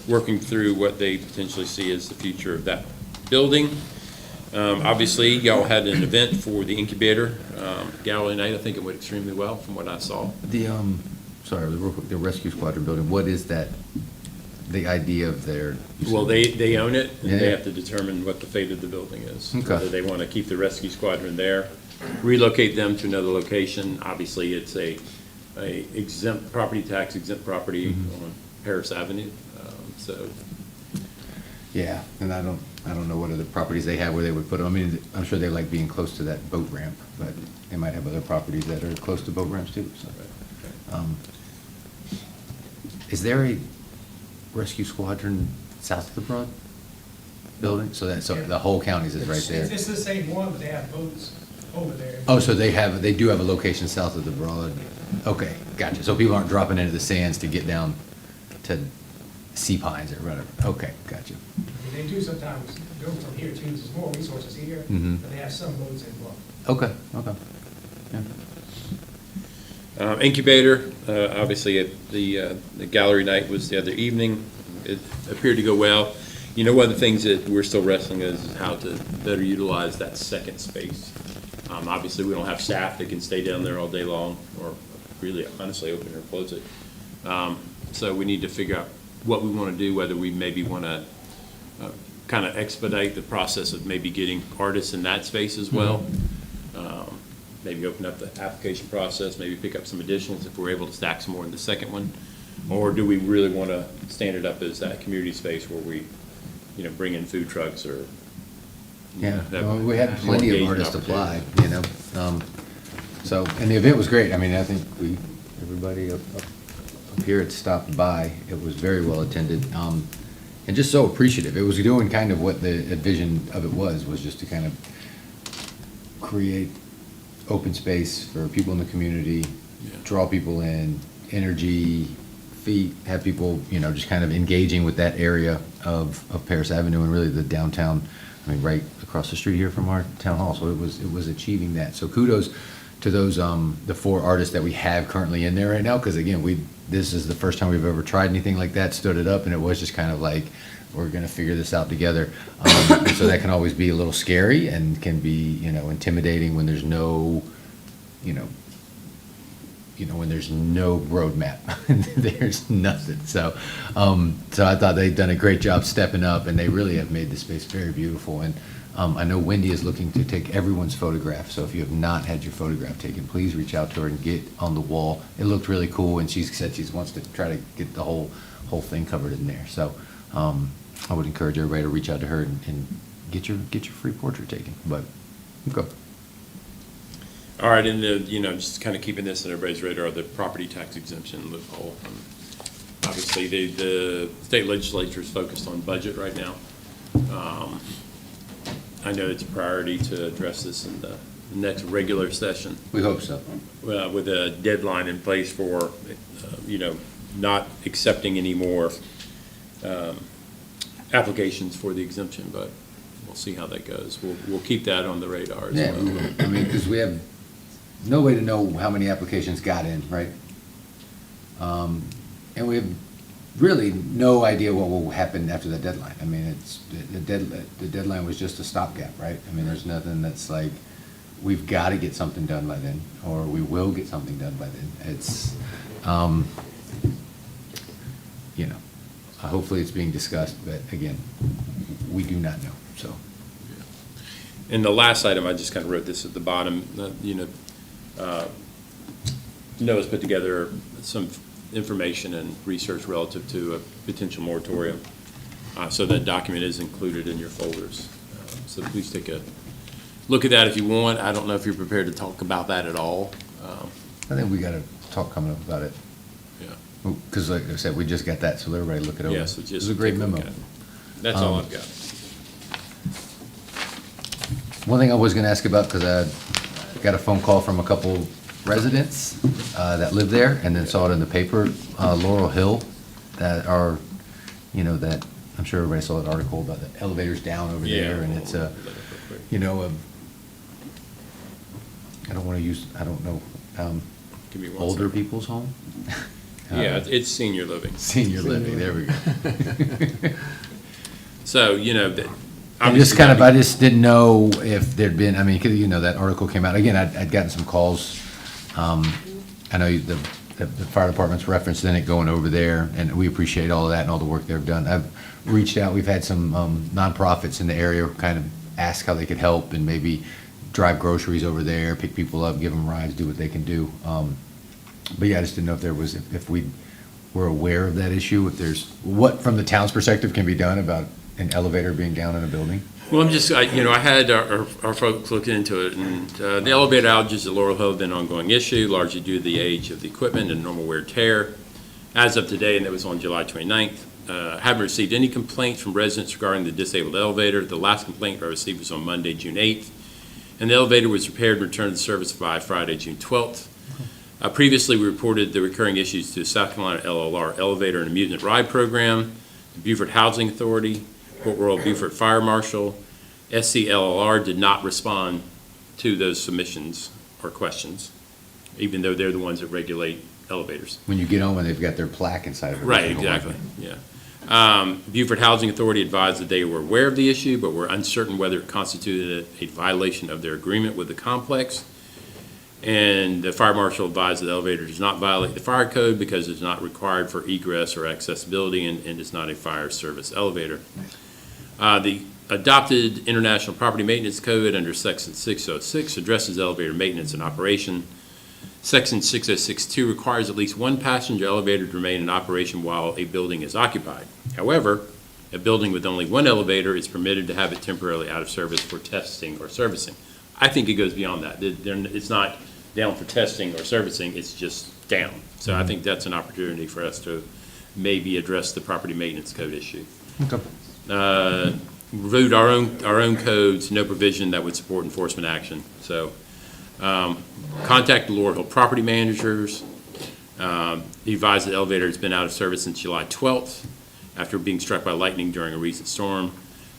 working through what they potentially see as the future of that building. Obviously, y'all had an event for the incubator gallery night. I think it went extremely well from what I saw. The rescue squadron building, what is that, the idea of their? Well, they own it, and they Yeah. have to determine what the fate of the building is. Okay. Whether they want to keep the rescue squadron there, relocate them to another location. Obviously, it's a exempt, property tax exempt property on Paris Avenue, so. Yeah, and I don't know what other properties they have where they would put them. I mean, I'm sure they like being close to that boat ramp, but they might have other properties that are close to boat ramps too, so. Is there a rescue squadron south of the Broad building? So the whole county's is right there. It's the same one, but they have boats over there. Oh, so they do have a location south of the Broad? Okay, gotcha. So people aren't dropping into the sands to get down to Sea Pines or whatever? Okay, gotcha. They do sometimes go from here too, there's more resources here, Mhm. but they have some boats involved. Okay. Yeah. Incubator, obviously, the gallery night was the other evening. It appeared to go well. One of the things that we're still wrestling is how to better utilize that second space. Obviously, we don't have staff that can stay down there all day long, or really honestly open or close it. So we need to figure out what we want to do, whether we maybe want to kind of expedite the process of maybe getting artists in that space as well. Maybe open up the application process, maybe pick up some additionals if we're able to stack some more in the second one. Or do we really want to stand it up as that community space where we, bring in food trucks or? Yeah, have well, we had plenty more of engagement artists apply, opportunities. So, and the event was great. I mean, I think we everybody up here had stopped by. It was very well attended, and just so appreciative. It was doing kind of what the vision of it was just to kind of create open space for people in the community, draw people in, energy, feet, have people, just kind of engaging with that area of Paris Avenue and really the downtown, right across the street here from our town hall. So it was achieving that. So kudos to those, the 4 artists that we have currently in there right now, because again, this is the first time we've ever tried anything like that, stood it up, and it was just kind of like, we're gonna figure this out together. So that can always be a little scary and can be, intimidating when there's no, when there's no roadmap, there's nothing. So I thought they'd done a great job stepping up, and they really have made the space very beautiful. And I know Wendy is looking to take everyone's photograph, so if you have not had your photograph taken, please reach out to her and get on the wall. It looked really cool, and she said she wants to try to get the whole thing covered in there. So I would encourage everybody to reach out to her and get your free portrait taken. But go. All right, and just kind of keeping this on everybody's radar, the property tax exemption loophole. Obviously, the state legislature is focused on budget right now. I know it's a priority to address this in the next regular session. We hope so. With a deadline in place for, not accepting any more applications for the exemption, but we'll see how that goes. We'll keep that on the radar as Yeah, well. because we have no way to know how many applications got in, right? And we have really no idea what will happen after the deadline. The deadline was just a stopgap, right? There's nothing that's like, we've got to get something done by then, or we will get something done by then. It's, hopefully it's being discussed, but again, we do not know, so. And the last item, I just kind of wrote this at the bottom, Noah's put together some information and research relative to a potential moratorium. So that document is included in your folders. So please take a look at that if you want. I don't know if you're prepared to talk about that at all. I think we got to talk coming up about it. Yeah. Because like I said, we just got that, so everybody look it over. Yeah, so It just was a great take look memo. at it. That's all I've got. One thing I was gonna ask about, because I got a phone call from a couple residents that live there, and then saw it in the paper, Laurel Hill, that are, that, I'm sure everybody saw that article about the elevators down over there, and it's a, I don't know, Give me one older second. people's home? Yeah, it's senior living. Senior living, there we go. So, I just didn't know if there'd been, because, that article came out, again, I'd gotten some calls. I know the fire department's referenced in it going over there, and we appreciate all of that and all the work they've done. I've reached out, we've had some nonprofits in the area kind of ask how they could help and maybe drive groceries over there, pick people up, give them rides, do what they can do. But yeah, I just didn't know if there was, if we were aware of that issue, if there's, what from the town's perspective can be done about an elevator being down in a building? Well, I had our folks look into it, and the elevator outages at Laurel Hill have been an ongoing issue, largely due to the age of the equipment and normal wear and tear. As of today, and that was on July 29th, haven't received any complaints from residents regarding the disabled elevator. The last complaint I received was on Monday, June 8th, and the elevator was repaired and returned to service by Friday, June 12th. Previously, we reported the recurring issues to South Carolina LLR Elevator and Amusement Ride Program, the Beaufort Housing Authority, Port Royal Beaufort Fire Marshal. SCLLR did not respond to those submissions or questions, even though they're the ones that regulate elevators. When you get on, when they've got their plaque inside of it. Right, exactly, yeah. Beaufort Housing Authority advised that they were aware of the issue, but were uncertain whether it constituted a violation of their agreement with the complex. And the fire marshal advised that the elevator does not violate the fire code because it's not required for egress or accessibility and is not a fire service elevator. The adopted International Property Maintenance Code under Section 606 addresses elevator maintenance and operation. Section 606.2 requires at least one passenger elevator to remain in operation while a building is occupied. However, a building with only one elevator is permitted to have it temporarily out of service for testing or servicing. I think it goes beyond that. down for testing or servicing, it's just down. So I think that's an opportunity for us to maybe address the property maintenance code issue. Reviewed our own codes, no provision that would support enforcement action. So contact the Laurel Hill property managers. He advised the elevator has been out of service since July 12th after being struck by lightning during a recent storm.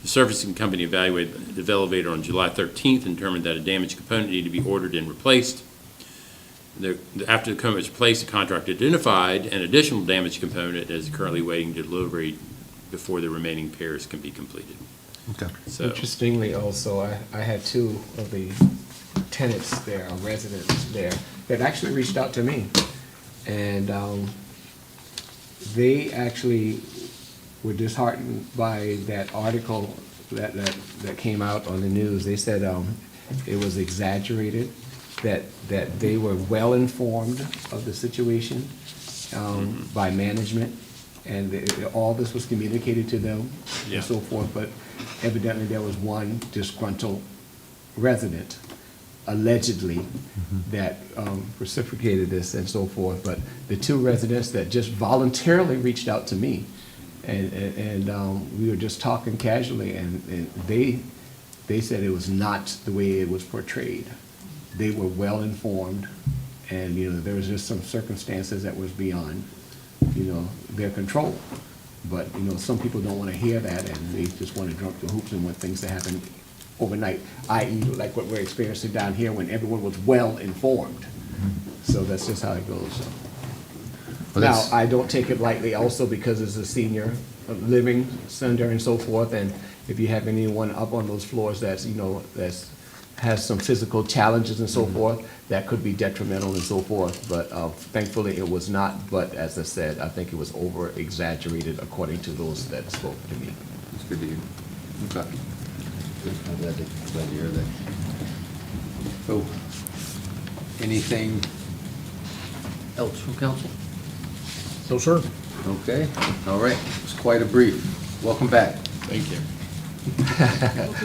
The servicing company evaluated the elevator on July 13th and determined that a damaged component needed to be ordered and replaced. After the component was replaced, the contractor identified an additional damaged component that is currently waiting delivery before the remaining repairs can be completed. Okay. So, Interestingly, also, I had two of the tenants there, residents there, that actually reached out to me. And they actually were disheartened by that article that came out on the news. They said it was exaggerated, that they were well-informed of the situation by management, and all this was communicated to them Yeah. and so forth, but evidently there was one disgruntled resident, allegedly, that reciprocated this and so forth, but the two residents that just voluntarily reached out to me, and we were just talking casually, and they said it was not the way it was portrayed. They were well-informed, and, there was just some circumstances that was beyond, their control. But, some people don't want to hear that, and they just want to jump through hoops and want things to happen overnight, i.e. like what we're experiencing down here when everyone was well-informed. So that's just how it goes. So. Well, Now, that's- I don't take it lightly also because it's a senior living center and so forth, and if you have anyone up on those floors that's, has some physical challenges and so forth, that could be detrimental and so forth, but thankfully it was not, but as I said, I think it was over-exaggerated according to those that spoke to me. That's good to hear. Okay. Good. I'm glad to hear that. So, anything else from council? No, sir. Okay, all right. It's quite a brief. Welcome back. thank you.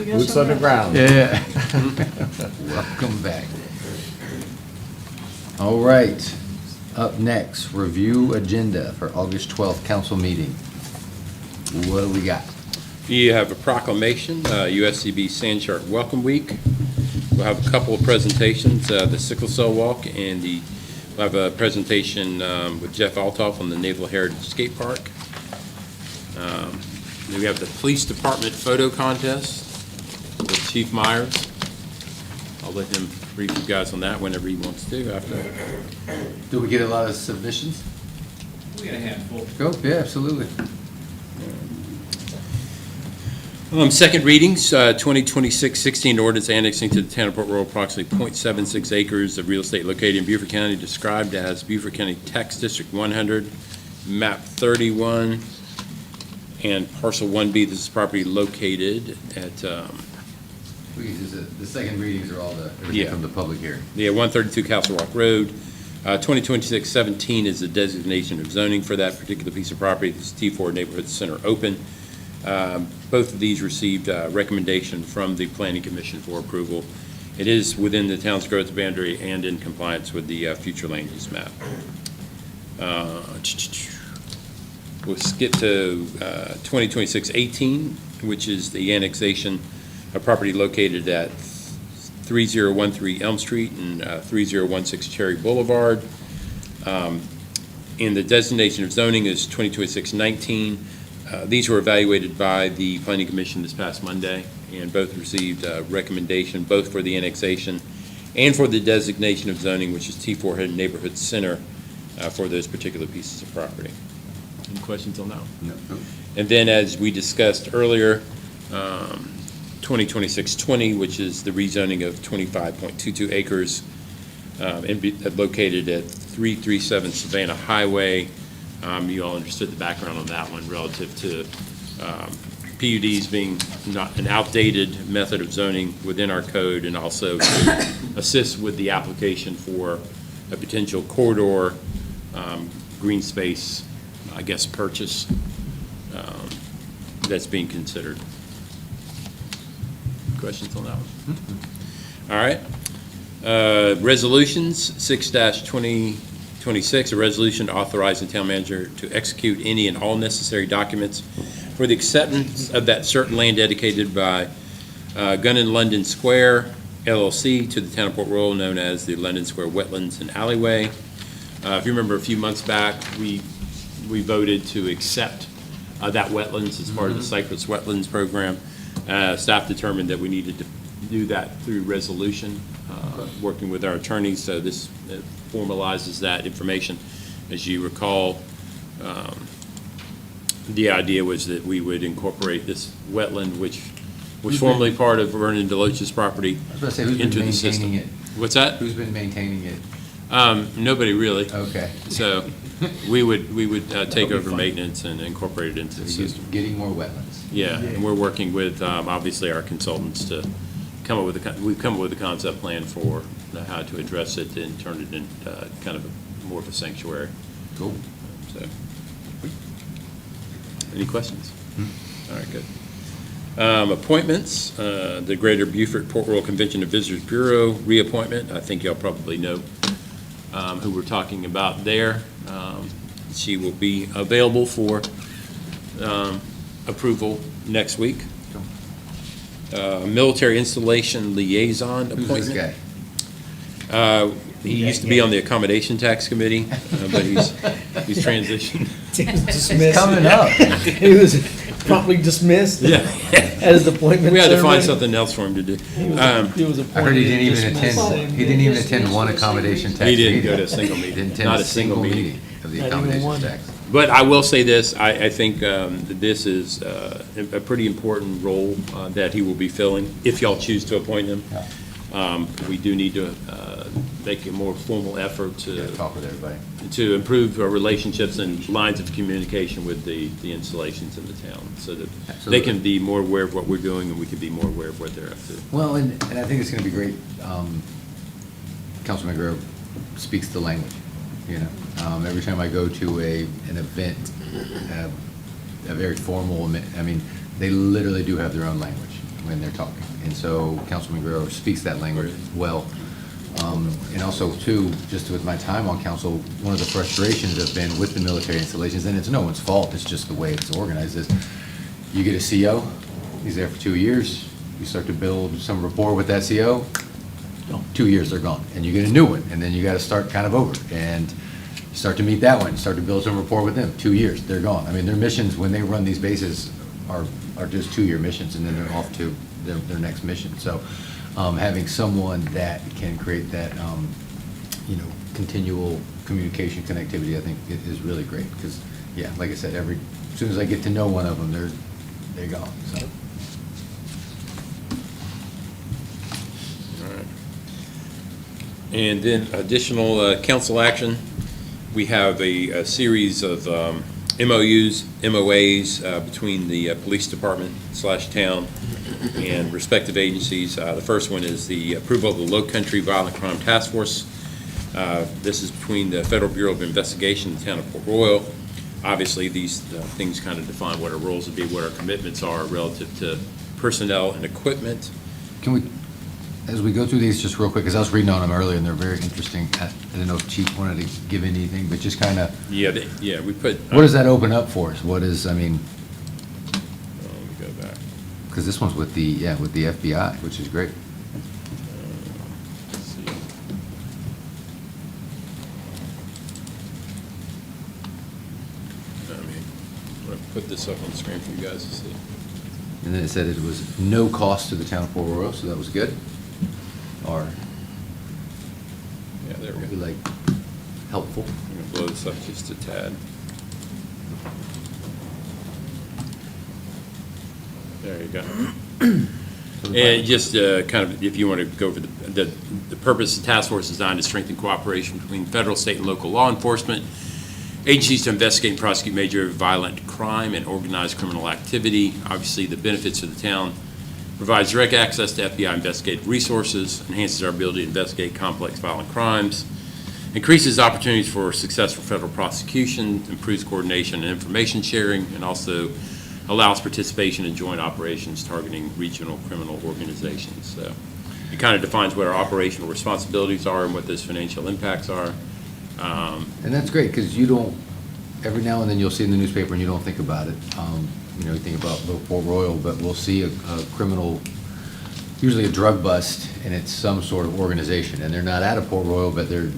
Boots on the ground. Yeah. Welcome back. All right, up next, review agenda for August 12th council meeting. What do we got? You have a proclamation, USCB Sand Shark Welcome Week. We'll have a couple of presentations, the Sickle Cell Walk, and we'll have a presentation with Jeff Altoff on the Naval Heritage Skate Park. Then we have the Police Department Photo Contest with Chief Myers. I'll let him brief you guys on that whenever he wants to after. Do we get a lot of submissions? We got a handful. Go, yeah, absolutely. Second readings, 2026-16 ordinance annexing to the town of Port Royal approximately .76 acres of real estate located in Beaufort County, described as Beaufort County Tax District 100, map 31, and parcel 1B. This is property located at, The second readings are all everything Yeah. from the public hearing. 132 Castle Rock Road. 2026-17 is the designation of zoning for that particular piece of property. This is T4 Neighborhood Center Open. Both of these received recommendation from the Planning Commission for approval. It is within the town's growth boundary and in compliance with the future land use map. We'll skip to 2026-18, which is the annexation of property located at 3013 Elm Street and 3016 Cherry Boulevard. And the designation of zoning is 2026-19. These were evaluated by the Planning Commission this past Monday, and both received recommendation, both for the annexation and for the designation of zoning, which is T4 Neighborhood Center, for those particular pieces of property. Any questions on that one? No. And then, as we discussed earlier, 2026-20, which is the rezoning of 25.22 acres located at 337 Savannah Highway. You all understood the background on that one relative to PUDs being not an outdated method of zoning within our code, and also to assist with the application for a potential corridor green space, I guess, purchase that's being considered. Questions on that one? All right. Resolutions, 6-2026, a resolution authorizing town manager to execute any and all necessary documents for the acceptance of that certain land dedicated by Gunn and London Square LLC to the town of Port Royal, known as the London Square Wetlands and Alleyway. If you remember, a few months back, we voted to accept that wetlands as part of the Cypress Wetlands Program. Staff determined that we needed to do that through resolution, working with our attorneys, so this formalizes that information. As you recall, the idea was that we would incorporate this wetland, which was formerly part of Vernon DeLoach's property, I was going to say, who's into been the system. maintaining it? What's that? Who's been maintaining it? Nobody really. Okay. So we would take over maintenance and incorporate it into the So you're system. getting more wetlands. Yeah, and we're working with, obviously, our consultants to come up with we've come up with a concept plan for how to address it and turn it into kind of more of a sanctuary. Cool. So, any questions? All right, good. Appointments, the Greater Beaufort Port Royal Convention and Visitors Bureau reappointment. I think y'all probably know who we're talking about there. She will be available for approval next week. Military Installation Liaison Who's appointment. this guy? He used to be on the Accommodation Tax Committee, but he's transitioned. Dismissed. Coming up. He was promptly dismissed. Yeah. At his appointment. We had to find ceremony. something else for him to do. He was I heard he appointed didn't and even dismissed attend, same he day. didn't even attend one accommodation tax He meeting. didn't go to a single meeting. Didn't attend Not a single meeting of the Not even accommodation one. tax. But I will say this, I think that this is a pretty important role that he will be filling, if y'all choose to appoint him. We do need to make a more formal effort Yeah, talk with everybody. to improve our relationships and lines of communication with the installations in the town, so that they Absolutely. can be more aware of what we're doing and we can be more aware of what they're up to. Well, and I think it's going to be great. Councilman Grove speaks the language, you know. Every time I go to an event, a very formal, I mean, they literally do have their own language when they're talking. And so Councilman Grove speaks that language well. And also, too, just with my time on council, one of the frustrations have been with the military installations, and it's no one's fault, it's just the way it's organized, is you get a CO, he's there for 2 years, you start to build some rapport with that CO, 2 years, they're gone, and you get a new one, and then you gotta start kind of over, and you start to meet that one, start to build some rapport with them, 2 years, they're gone. I mean, their missions, when they run these bases, are just 2-year missions, and then they're off to their next mission. So having someone that can create that, you know, continual communication, connectivity, I think is really great, because, yeah, like I said, as soon as I get to know one of them, they're gone, so. All right. And then additional council action, we have a series of MOUs, MOAs between the police department / town and respective agencies. The first one is the approval of the Low Country Violent Crime Task Force. This is between the Federal Bureau of Investigation and the town of Port Royal. Obviously, these things kind of define what our roles would be, what our commitments are relative to personnel and equipment. Can we, as we go through these, just real quick, because I was reading on them earlier, and they're very interesting. I don't know if Chief wanted to give anything, but just kind of, Yeah, we put. what does that open up for us? What is, I mean, Let me go back. because this one's with the FBI, which is great. Let's see. I'm going to put this up on the screen for you guys to see. And then it said it was no cost to the town of Port Royal, so that was good. Or, Yeah, there we be go. like, helpful. I'm going to blow this up just a tad. There you go. And just kind of, if you want to go over the purpose of the task force is designed to strengthen cooperation between federal, state, and local law enforcement agencies to investigate and prosecute major violent crime and organized criminal activity. Obviously, the benefits of the town provides direct access to FBI investigative resources, enhances our ability to investigate complex violent crimes, increases opportunities for successful federal prosecution, improves coordination and information sharing, and also allows participation in joint operations targeting regional criminal organizations. So it kind of defines what our operational responsibilities are and what those financial impacts are. And that's great, because you don't, every now and then you'll see in the newspaper and you don't think about it. You know, you think about Little Port Royal, but we'll see a criminal, usually a drug bust, and it's some sort of organization. And they're not out of Port Royal, but they're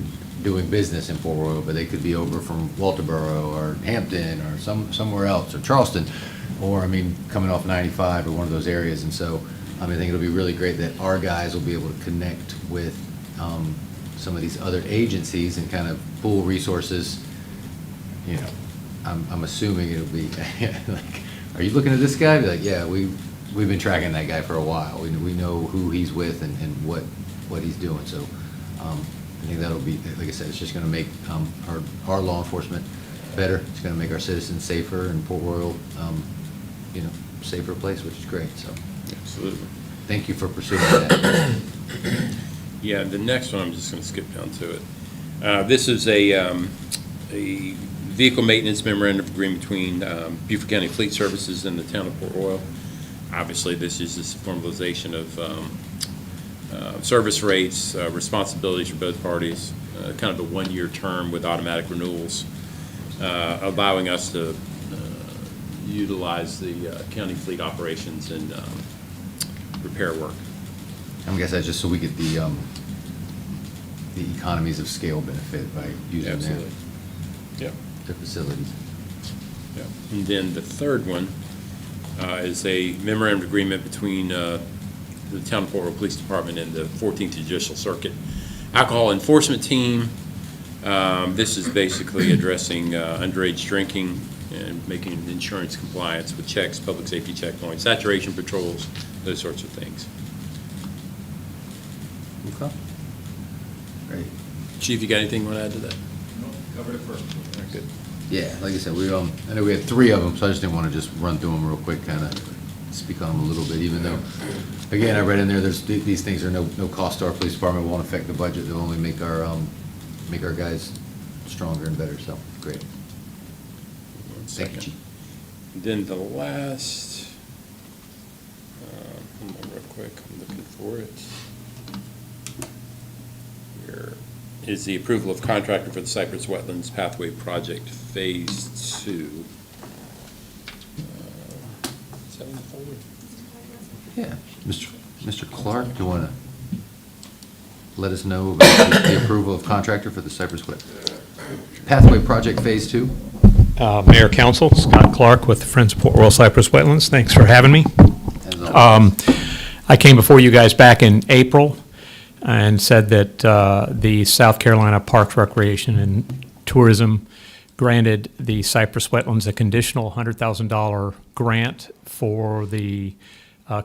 doing business in Port Royal, but they could be over from Walterboro or Hampton or somewhere else, or Charleston, or, I mean, coming off 95 or one of those areas. And so, I mean, I think it'll be really great that our guys will be able to connect with some of these other agencies and kind of pool resources. You know, I'm assuming it'll be like, are you looking at this guy? Be like, yeah, we've been tracking that guy for a while. We know who he's with and what he's doing. So I think that'll be, like I said, it's just going to make our law enforcement better. It's going to make our citizens safer, and Port Royal, you know, safer place, which is great. So Absolutely. thank you for pursuing that. Yeah, the next one, I'm just going to skip down to it. This is a vehicle maintenance memorandum of agreement between Beaufort County Fleet Services and the town of Port Royal. Obviously, this is just a formalization of service rates, responsibilities for both parties, kind of a one-year term with automatic renewals, allowing us to utilize the county fleet operations and repair work. I guess that's just so we get the economies of scale benefit by using Absolutely. Yep. their facilities. Yep. And then the third one is a memorandum of agreement between the Town of Port Royal Police Department and the 14th Judicial Circuit Alcohol Enforcement Team. This is basically addressing underage drinking and making insurance compliance with checks, public safety checkpoints, saturation patrols, those sorts of things. Okay. Great. Chief, you got anything you want to add to that? No, covered it first. Very good. Yeah, like I said, I know we had 3 of them, so I just didn't want to just run through them real quick, kind of speak on them a little bit, even though, again, I read in there, these things are no cost to our police department, won't affect the budget, they'll only make our guys stronger and better, so, great. One Thank you, second. Chief. Then the last, hold on real quick, I'm looking for it. Here is the approval of contractor for the Cypress Wetlands Pathway Project Phase 2. Is that in the folder? Yeah. Mr. Clark, do you want to let us know about the approval of contractor for the Cypress Wetlands Pathway Project Phase 2? Mayor Council, Scott Clark with the Friends of Port Royal Cypress Wetlands. Thanks for having me. As always. I came before you guys back in April and said that the South Carolina Parks, Recreation, and Tourism granted the Cypress Wetlands a conditional $100,000 grant for the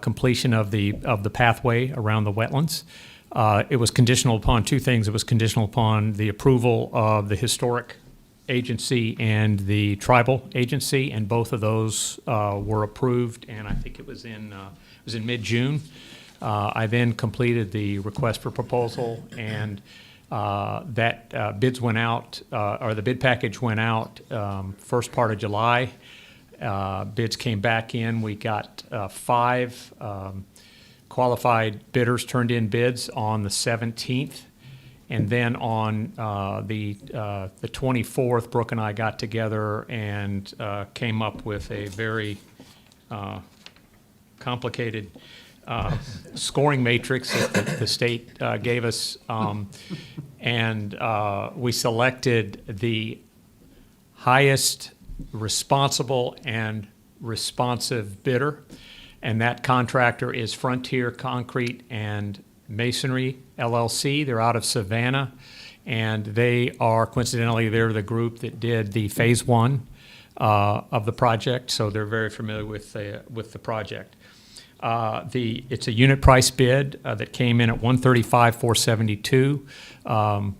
completion of the pathway around the wetlands. It was conditional upon 2 things. It was conditional upon the approval of the historic agency and the tribal agency, and both of those were approved, and I think it was in mid-June. I then completed the request for proposal, and that bids went out, or the bid package went out first part of July. Bids came back in. We got 5 qualified bidders turned in bids on the 17th. And then on the 24th, Brooke and I got together and came up with a very complicated scoring matrix that the state gave us. And we selected the highest responsible and responsive bidder. And that contractor is Frontier Concrete and Masonry LLC. They're out of Savannah, and they are, coincidentally, they're the group that did the Phase 1 of the project, so they're very familiar with the project. It's a unit price bid that came in at $135,472,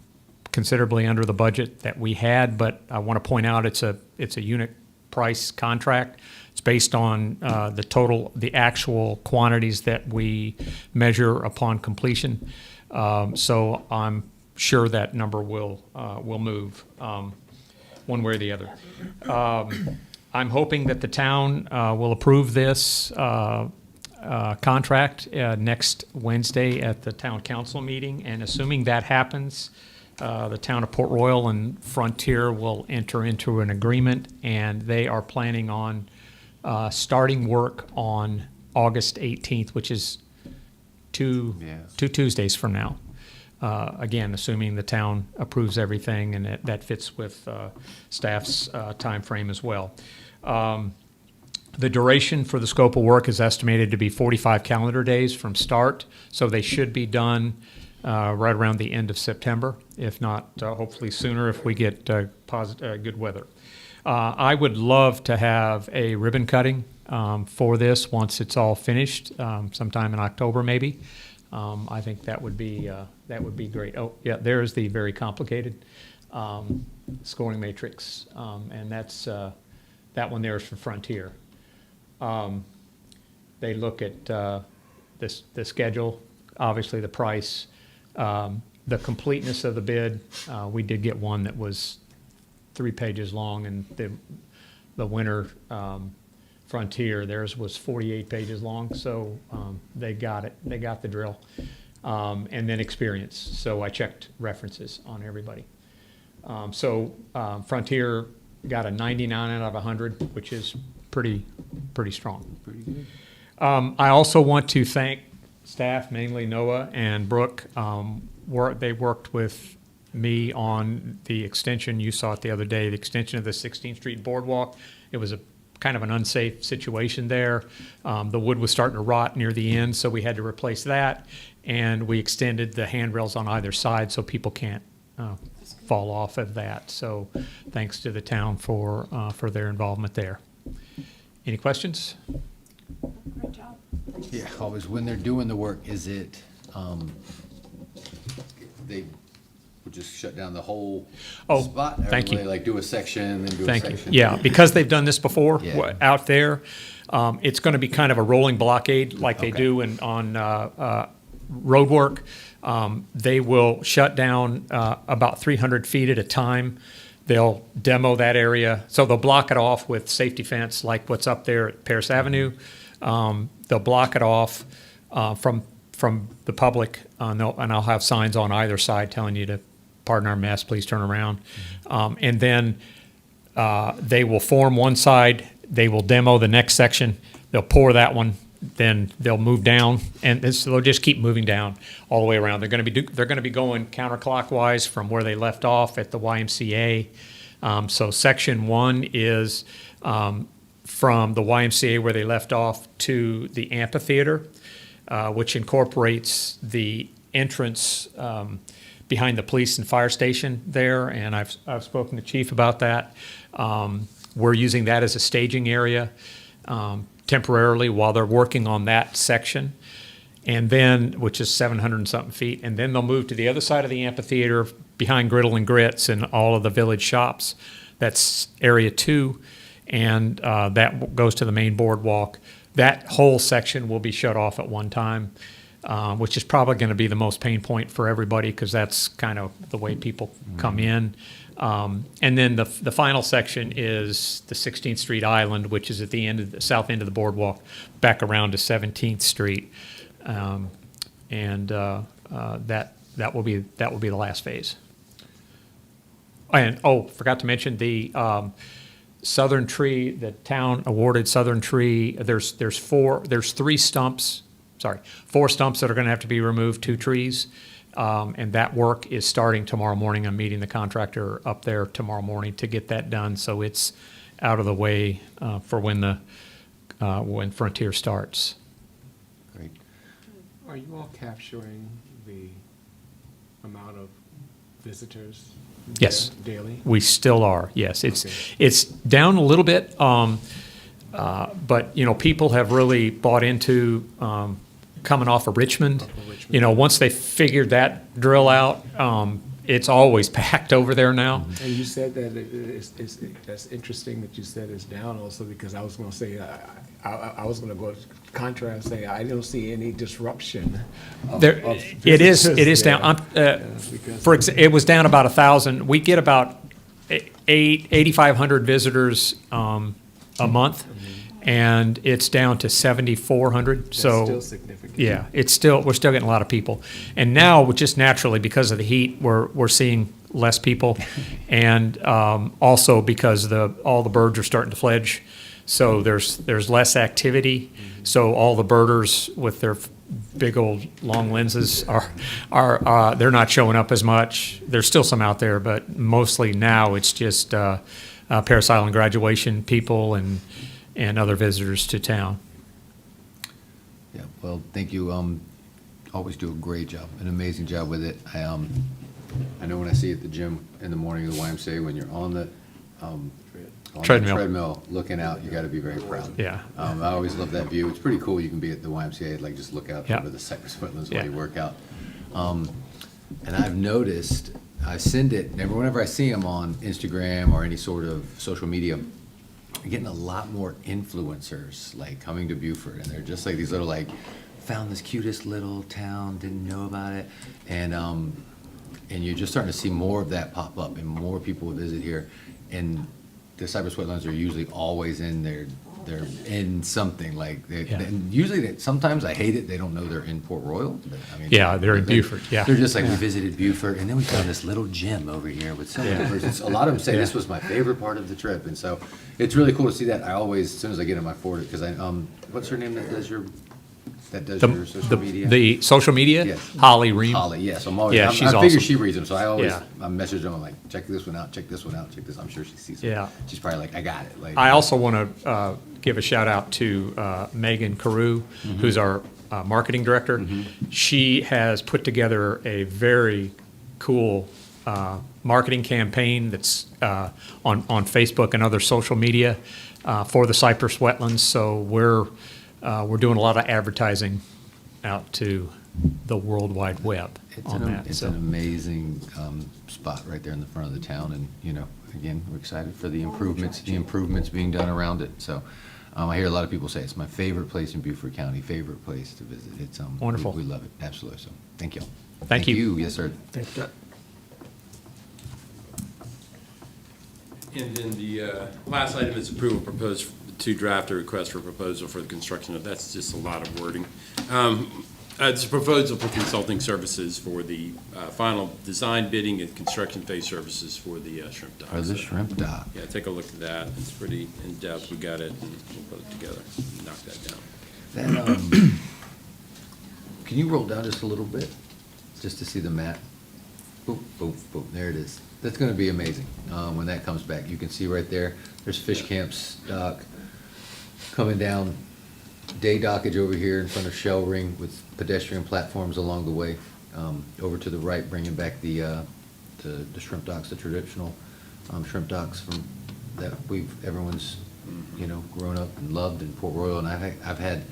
considerably under the budget that we had, but I want to point out it's a unit price contract. It's based on the actual quantities that we measure upon completion. So I'm sure that number will move one way or the other. I'm hoping that the town will approve this. contract next Wednesday at the town council meeting, and assuming that happens, the town of Port Royal and Frontier will enter into an agreement, and they are planning on starting work on August 18th, which is two Tuesdays from now. Again, assuming the town approves everything, and that fits with staff's timeframe as well. The duration for the scope of work is estimated to be 45 calendar days from start, so they should be done right around the end of September, if not hopefully sooner if we get good weather. I would love to have a ribbon cutting for this once it's all finished, sometime in October maybe. I think that would be great. Oh, yeah, there's the very complicated scoring matrix, and that's that one there is for Frontier. They look at the schedule, obviously the price, the completeness of the bid. We did get one that was 3 pages long, and the winner, Frontier, theirs was 48 pages long, so they got it. They got the drill. And then experience. So I checked references on everybody. Frontier got a 99 out of 100, which is pretty strong. Pretty good. I also want to thank staff, mainly Noah and Brooke. They worked with me on the extension. You saw it the other day, the extension of the 16th Street Boardwalk. It was a kind of an unsafe situation there. The wood was starting to rot near the end, so we had to replace that. And we extended the handrails on either side so people can't fall off of that. So thanks to the town for their involvement there. Any questions? Great job. Yeah, always when they're doing the work, is it, they would just shut down the whole Oh, spot? Or thank will you. they like do a section, then do a Thank you. section? Yeah, because they've done this before Yeah. out there, it's going to be kind of a rolling blockade like they Okay. do on road work. They will shut down about 300 feet at a time. They'll demo that area. So they'll block it off with safety fence like what's up there at Paris Avenue. They'll block it off from the public, and I'll have signs on either side telling you to pardon our mess, please turn around. And then they will form one side, they will demo the next section, they'll pour that one, then they'll move down, and they'll just keep moving down all the way around. They're going to be going counterclockwise from where they left off at the YMCA. So section 1 is from the YMCA where they left off to the amphitheater, which incorporates the entrance behind the police and fire station there, and I've spoken to Chief about that. We're using that as a staging area temporarily while they're working on that section, and then, which is 700 and something feet, and then they'll move to the other side of the amphitheater behind Griddle and Grits and all of the village shops. That's area 2, and that goes to the main boardwalk. That whole section will be shut off at one time, which is probably going to be the most pain point for everybody because that's kind of the way people come in. And then the final section is the 16th Street Island, which is at the end of the south end of the boardwalk, back around to 17th Street, and that will be the last phase. And forgot to mention the Southern Tree. The town awarded Southern Tree. There's 3 stumps. Sorry, 4 stumps that are going to have to be removed. 2 trees. And that work is starting tomorrow morning. I'm meeting the contractor up there tomorrow morning to get that done, so it's out of the way for when Frontier starts. Great. Are you all capturing the amount of visitors? Yes. Daily? We still are, yes. Okay. It's down a little bit, but, people have really bought into coming off of Richmond. Once they figured that drill out, it's always packed over there now. And you said that that's interesting that you said it's down also, because I was going to say, I was going to go contrast, say, I don't see any disruption of It is visitors down. because- It was down about 1,000. We get about 8,500 visitors a month, and it's down to 7,400, so. That's still significant. Yeah, we're still getting a lot of people. And now, just naturally, because of the heat, we're seeing less people. And also because all the birds are starting to fledge, so there's less activity. So all the birders with their big old long lenses are they're not showing up as much. There's still some out there, but mostly now it's just Paris Island graduation people and other visitors to town. Yeah, well, thank you. Always do a great job, an amazing job with it. I know when I see you at the gym in the morning of the YMCA, when you're on the treadmill looking out, you got to be very proud. Yeah. I always love that view. It's pretty cool. You can be at the YMCA, like just look out Yeah. over the Cypress Wetlands while Yeah. you work out. And I've noticed, I send it, and whenever I see them on Instagram or any sort of social media, I'm getting a lot more influencers like coming to Beaufort, and they're just like these little like, found this cutest little town, didn't know about it, and you're just starting to see more of that pop up, and more people visit here, and the Cypress Wetlands are usually always in there. They're in something like, Yeah. and usually, sometimes I hate it, they don't know they're in Port Royal. But, I mean, Yeah, they're in Beaufort, yeah. They're just like, we visited Beaufort, and then we found this little gym over here with so many Yeah. birds. A lot of them say this Yeah. was my favorite part of the trip, and so it's really cool to see that. I always, as soon as I get them, I forward it, because what's her name that does your social media? The social media? Yes. Holly Ream. Holly, yes, I'm always, Yeah, I she's figure awesome. she reads them, so I always, Yeah. I message them, I'm like, check this one out, check this one out, check this, I'm sure she sees it. Yeah. She's probably like, I got it. Like, I also want to give a shout out to Megan Carew, who's our marketing director. She has put together a very cool marketing campaign that's on Facebook and other social media for the Cypress Wetlands. So we're doing a lot of advertising out to the World Wide Web on that. It's So an amazing spot right there in the front of the town, and, again, we're excited for the improvements being done around it. So I hear a lot of people say it's my favorite place in Beaufort County, favorite place to visit. It's Wonderful. We love it, absolutely. So, thank you. Thank you. Yes, sir. And then the last item is approval proposed to draft a request for proposal for the construction of, that's just a lot of wording. It's a proposal for consulting services for the final design, bidding, and construction phase services for the shrimp dock. Or the shrimp dock. Yeah, take a look at that. It's pretty in-depth. We got it, and we'll put it together, knock that down. That, can you roll down just a little bit, just to see the map? Boop, boop, boop, there it is. That's gonna be amazing, when that comes back. You can see right there, there's Fish Camps dock coming down, day dockage over here in front of Shell Ring with pedestrian platforms along the way. Over to the right, bringing back the shrimp docks, the traditional shrimp docks from, that everyone's, grown up and loved in Port Royal. And I've had,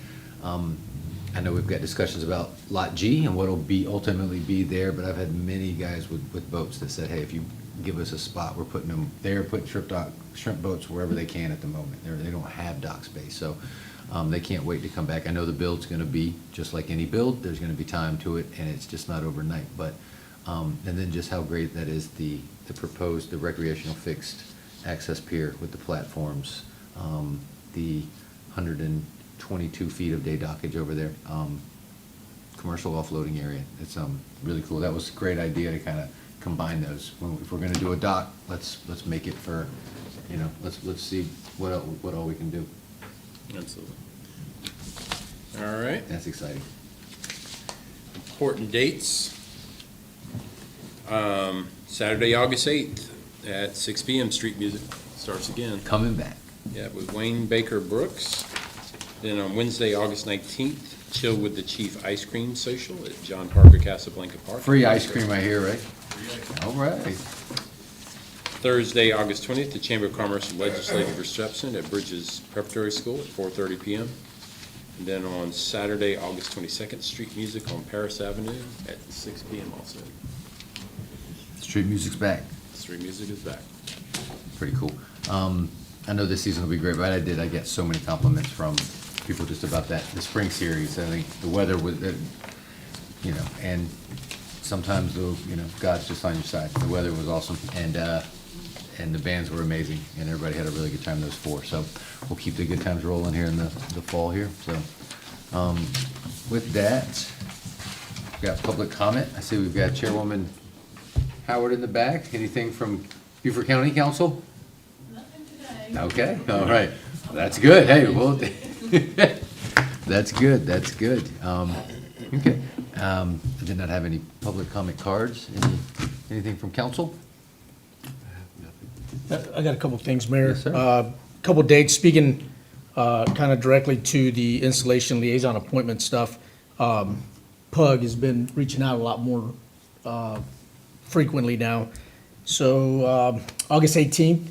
I know we've got discussions about Lot G and what'll ultimately be there, but I've had many guys with boats that said, hey, if you give us a spot, we're putting them there, putting shrimp boats wherever they can at the moment. They don't have dock space, so they can't wait to come back. I know the build's gonna be, just like any build, there's gonna be time to it, and it's just not overnight, but, and then just how great that is, the proposed, the recreational fixed access pier with the platforms, the 122 feet of day dockage over there, commercial offloading area. It's really cool. That was a great idea to kind of combine those. If we're gonna do a dock, let's make it for, let's see what all we can do. Absolutely. All right, That's exciting. important dates. Saturday, August 8th at 6 PM, street music starts again. Coming back. Yeah, with Wayne Baker Brooks. Then on Wednesday, August 19th, Chill with the Chief Ice Cream Social at John Parker Casablanca Park. Free ice cream I hear, right? All right. Thursday, August 20th, the Chamber of Commerce Legislative Reception at Bridges Preparatory School at 4:30 PM. And then on Saturday, August 22nd, street music on Paris Avenue at 6 PM also. Street music's back. Street music is back. Pretty cool. I know this season will be great, but I get so many compliments from people just about the spring series. I think the weather was, and sometimes God's just on your side. The weather was awesome, and and the bands were amazing, and everybody had a really good time, those four. So we'll keep the good times rolling here in the fall here. So with that, we've got public comment. I see we've got Chairwoman Howard in the back. Anything from Beaufort County Council? Nothing today. Okay, all right. That's good. Hey, well, that's good, that's good. Okay. I did not have any public comment cards. Anything from council? I got a couple of things, Mayor. Yes, sir. Couple of dates, speaking kind of directly to the installation liaison appointment stuff. PUG has been reaching out a lot more frequently now. So August 18th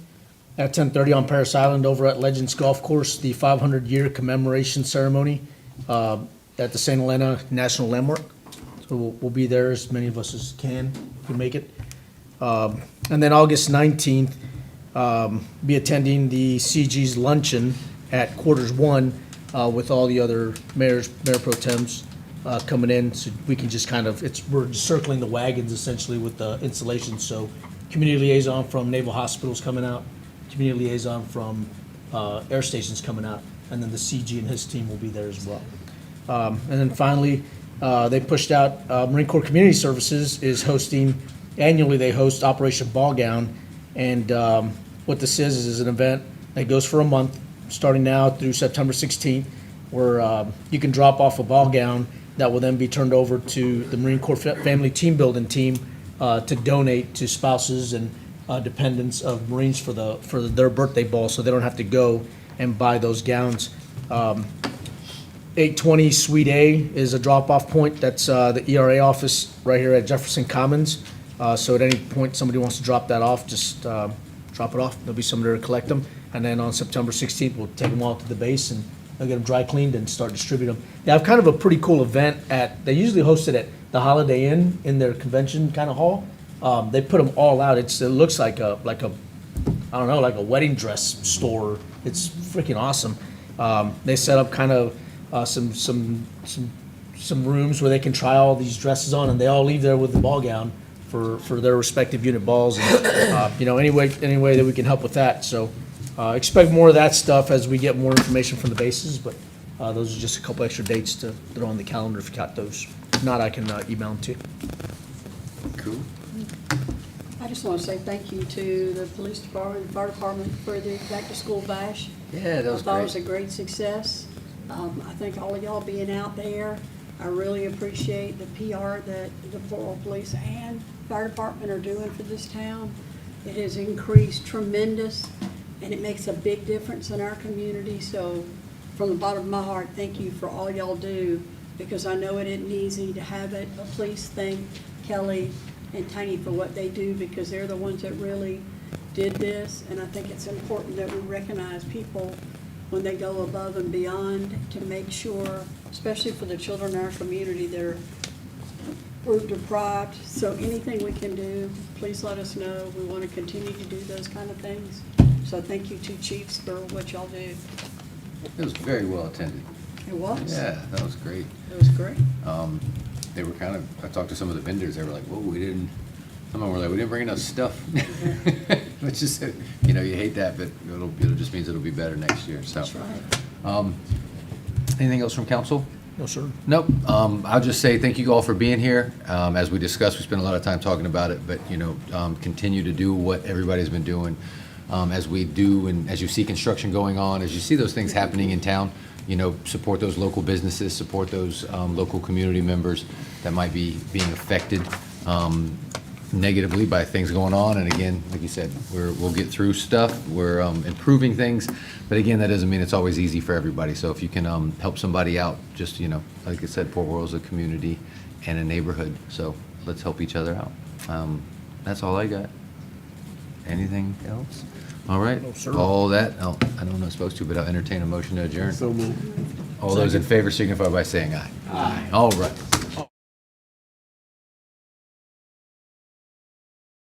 at 10:30 on Paris Island over at Legends Golf Course, the 500-year commemoration ceremony at the St. Helena National Landmark. So we'll be there, as many of us as can make it. And then August 19th, be attending the CG's luncheon at Quarters 1 with all the other mayor pro tems coming in. So we can just kind of, we're circling the wagons essentially with the installation. So community liaison from Naval Hospital's coming out, community liaison from Air Station's coming out, and then the CG and his team will be there as well. And then finally, they pushed out, Marine Corps Community Services is hosting, annually they host Operation Ball Gown. And what this is an event that goes for a month, starting now through September 16th, where you can drop off a ball gown that will then be turned over to the Marine Corps Family Team Building Team to donate to spouses and dependents of Marines for their birthday ball, so they don't have to go and buy those gowns. 820 Suite A is a drop-off point. That's the ERA office right here at Jefferson Commons. So at any point somebody wants to drop that off, just drop it off. There'll be somebody to collect them. And then on September 16th, we'll take them all to the base and they'll get them dry cleaned and start distributing them. They have kind of a pretty cool event they usually host it at the Holiday Inn in their convention kind of hall. They put them all out. It looks like a I don't know, like a wedding dress store. It's freaking awesome. They set up kind of some rooms where they can try all these dresses on, and they all leave there with the ball gown for their respective unit balls. And, any way that we can help with that. So expect more of that stuff as we get more information from the bases. But those are just a couple extra dates to throw on the calendar if you got those. If not, I can email them to you. Cool. I just want to say thank you to the police department, the fire department for the back-to-school bash. Yeah, that was I thought it was great. a great success. I think all of y'all being out there, I really appreciate the PR that the Fort Police and fire department are doing for this town. It has increased tremendous, and it makes a big difference in our community. So from the bottom of my heart, thank you for all y'all do, because I know it isn't easy to have it. Please thank Kelly and Tiny for what they do, because they're the ones that really did this. And I think it's important that we recognize people when they go above and beyond to make sure, especially for the children in our community, they're deprived. So anything we can do, please let us know. We want to continue to do those kind of things. So thank you to Chiefs for what y'all do. It was very well attended. It was. Yeah, that was great. It was great. They were I talked to some of the vendors, they were like, whoa, some of them were like, we didn't bring enough stuff. Which is, you hate that, but it just means it'll be better next year, so. That's right. Anything else from council? No, sir. Nope. I'll just say thank you all for being here. As we discussed, we spent a lot of time talking about it, but, continue to do what everybody's been doing. As we do, and as you see construction going on, as you see those things happening in town, support those local businesses, support those local community members that might be being affected negatively by things going on. And again, like you said, we'll get through stuff. We're improving things. But again, that doesn't mean it's always easy for everybody. So if you can help somebody out, just, like I said, Port Royal's a community and a neighborhood. So let's help each other out. That's all I got. Anything else? All right. No, sir. All that, I don't know I'm supposed to, but I'll entertain a motion to adjourn. So moved. All those in favor signify by saying aye. Aye. All right.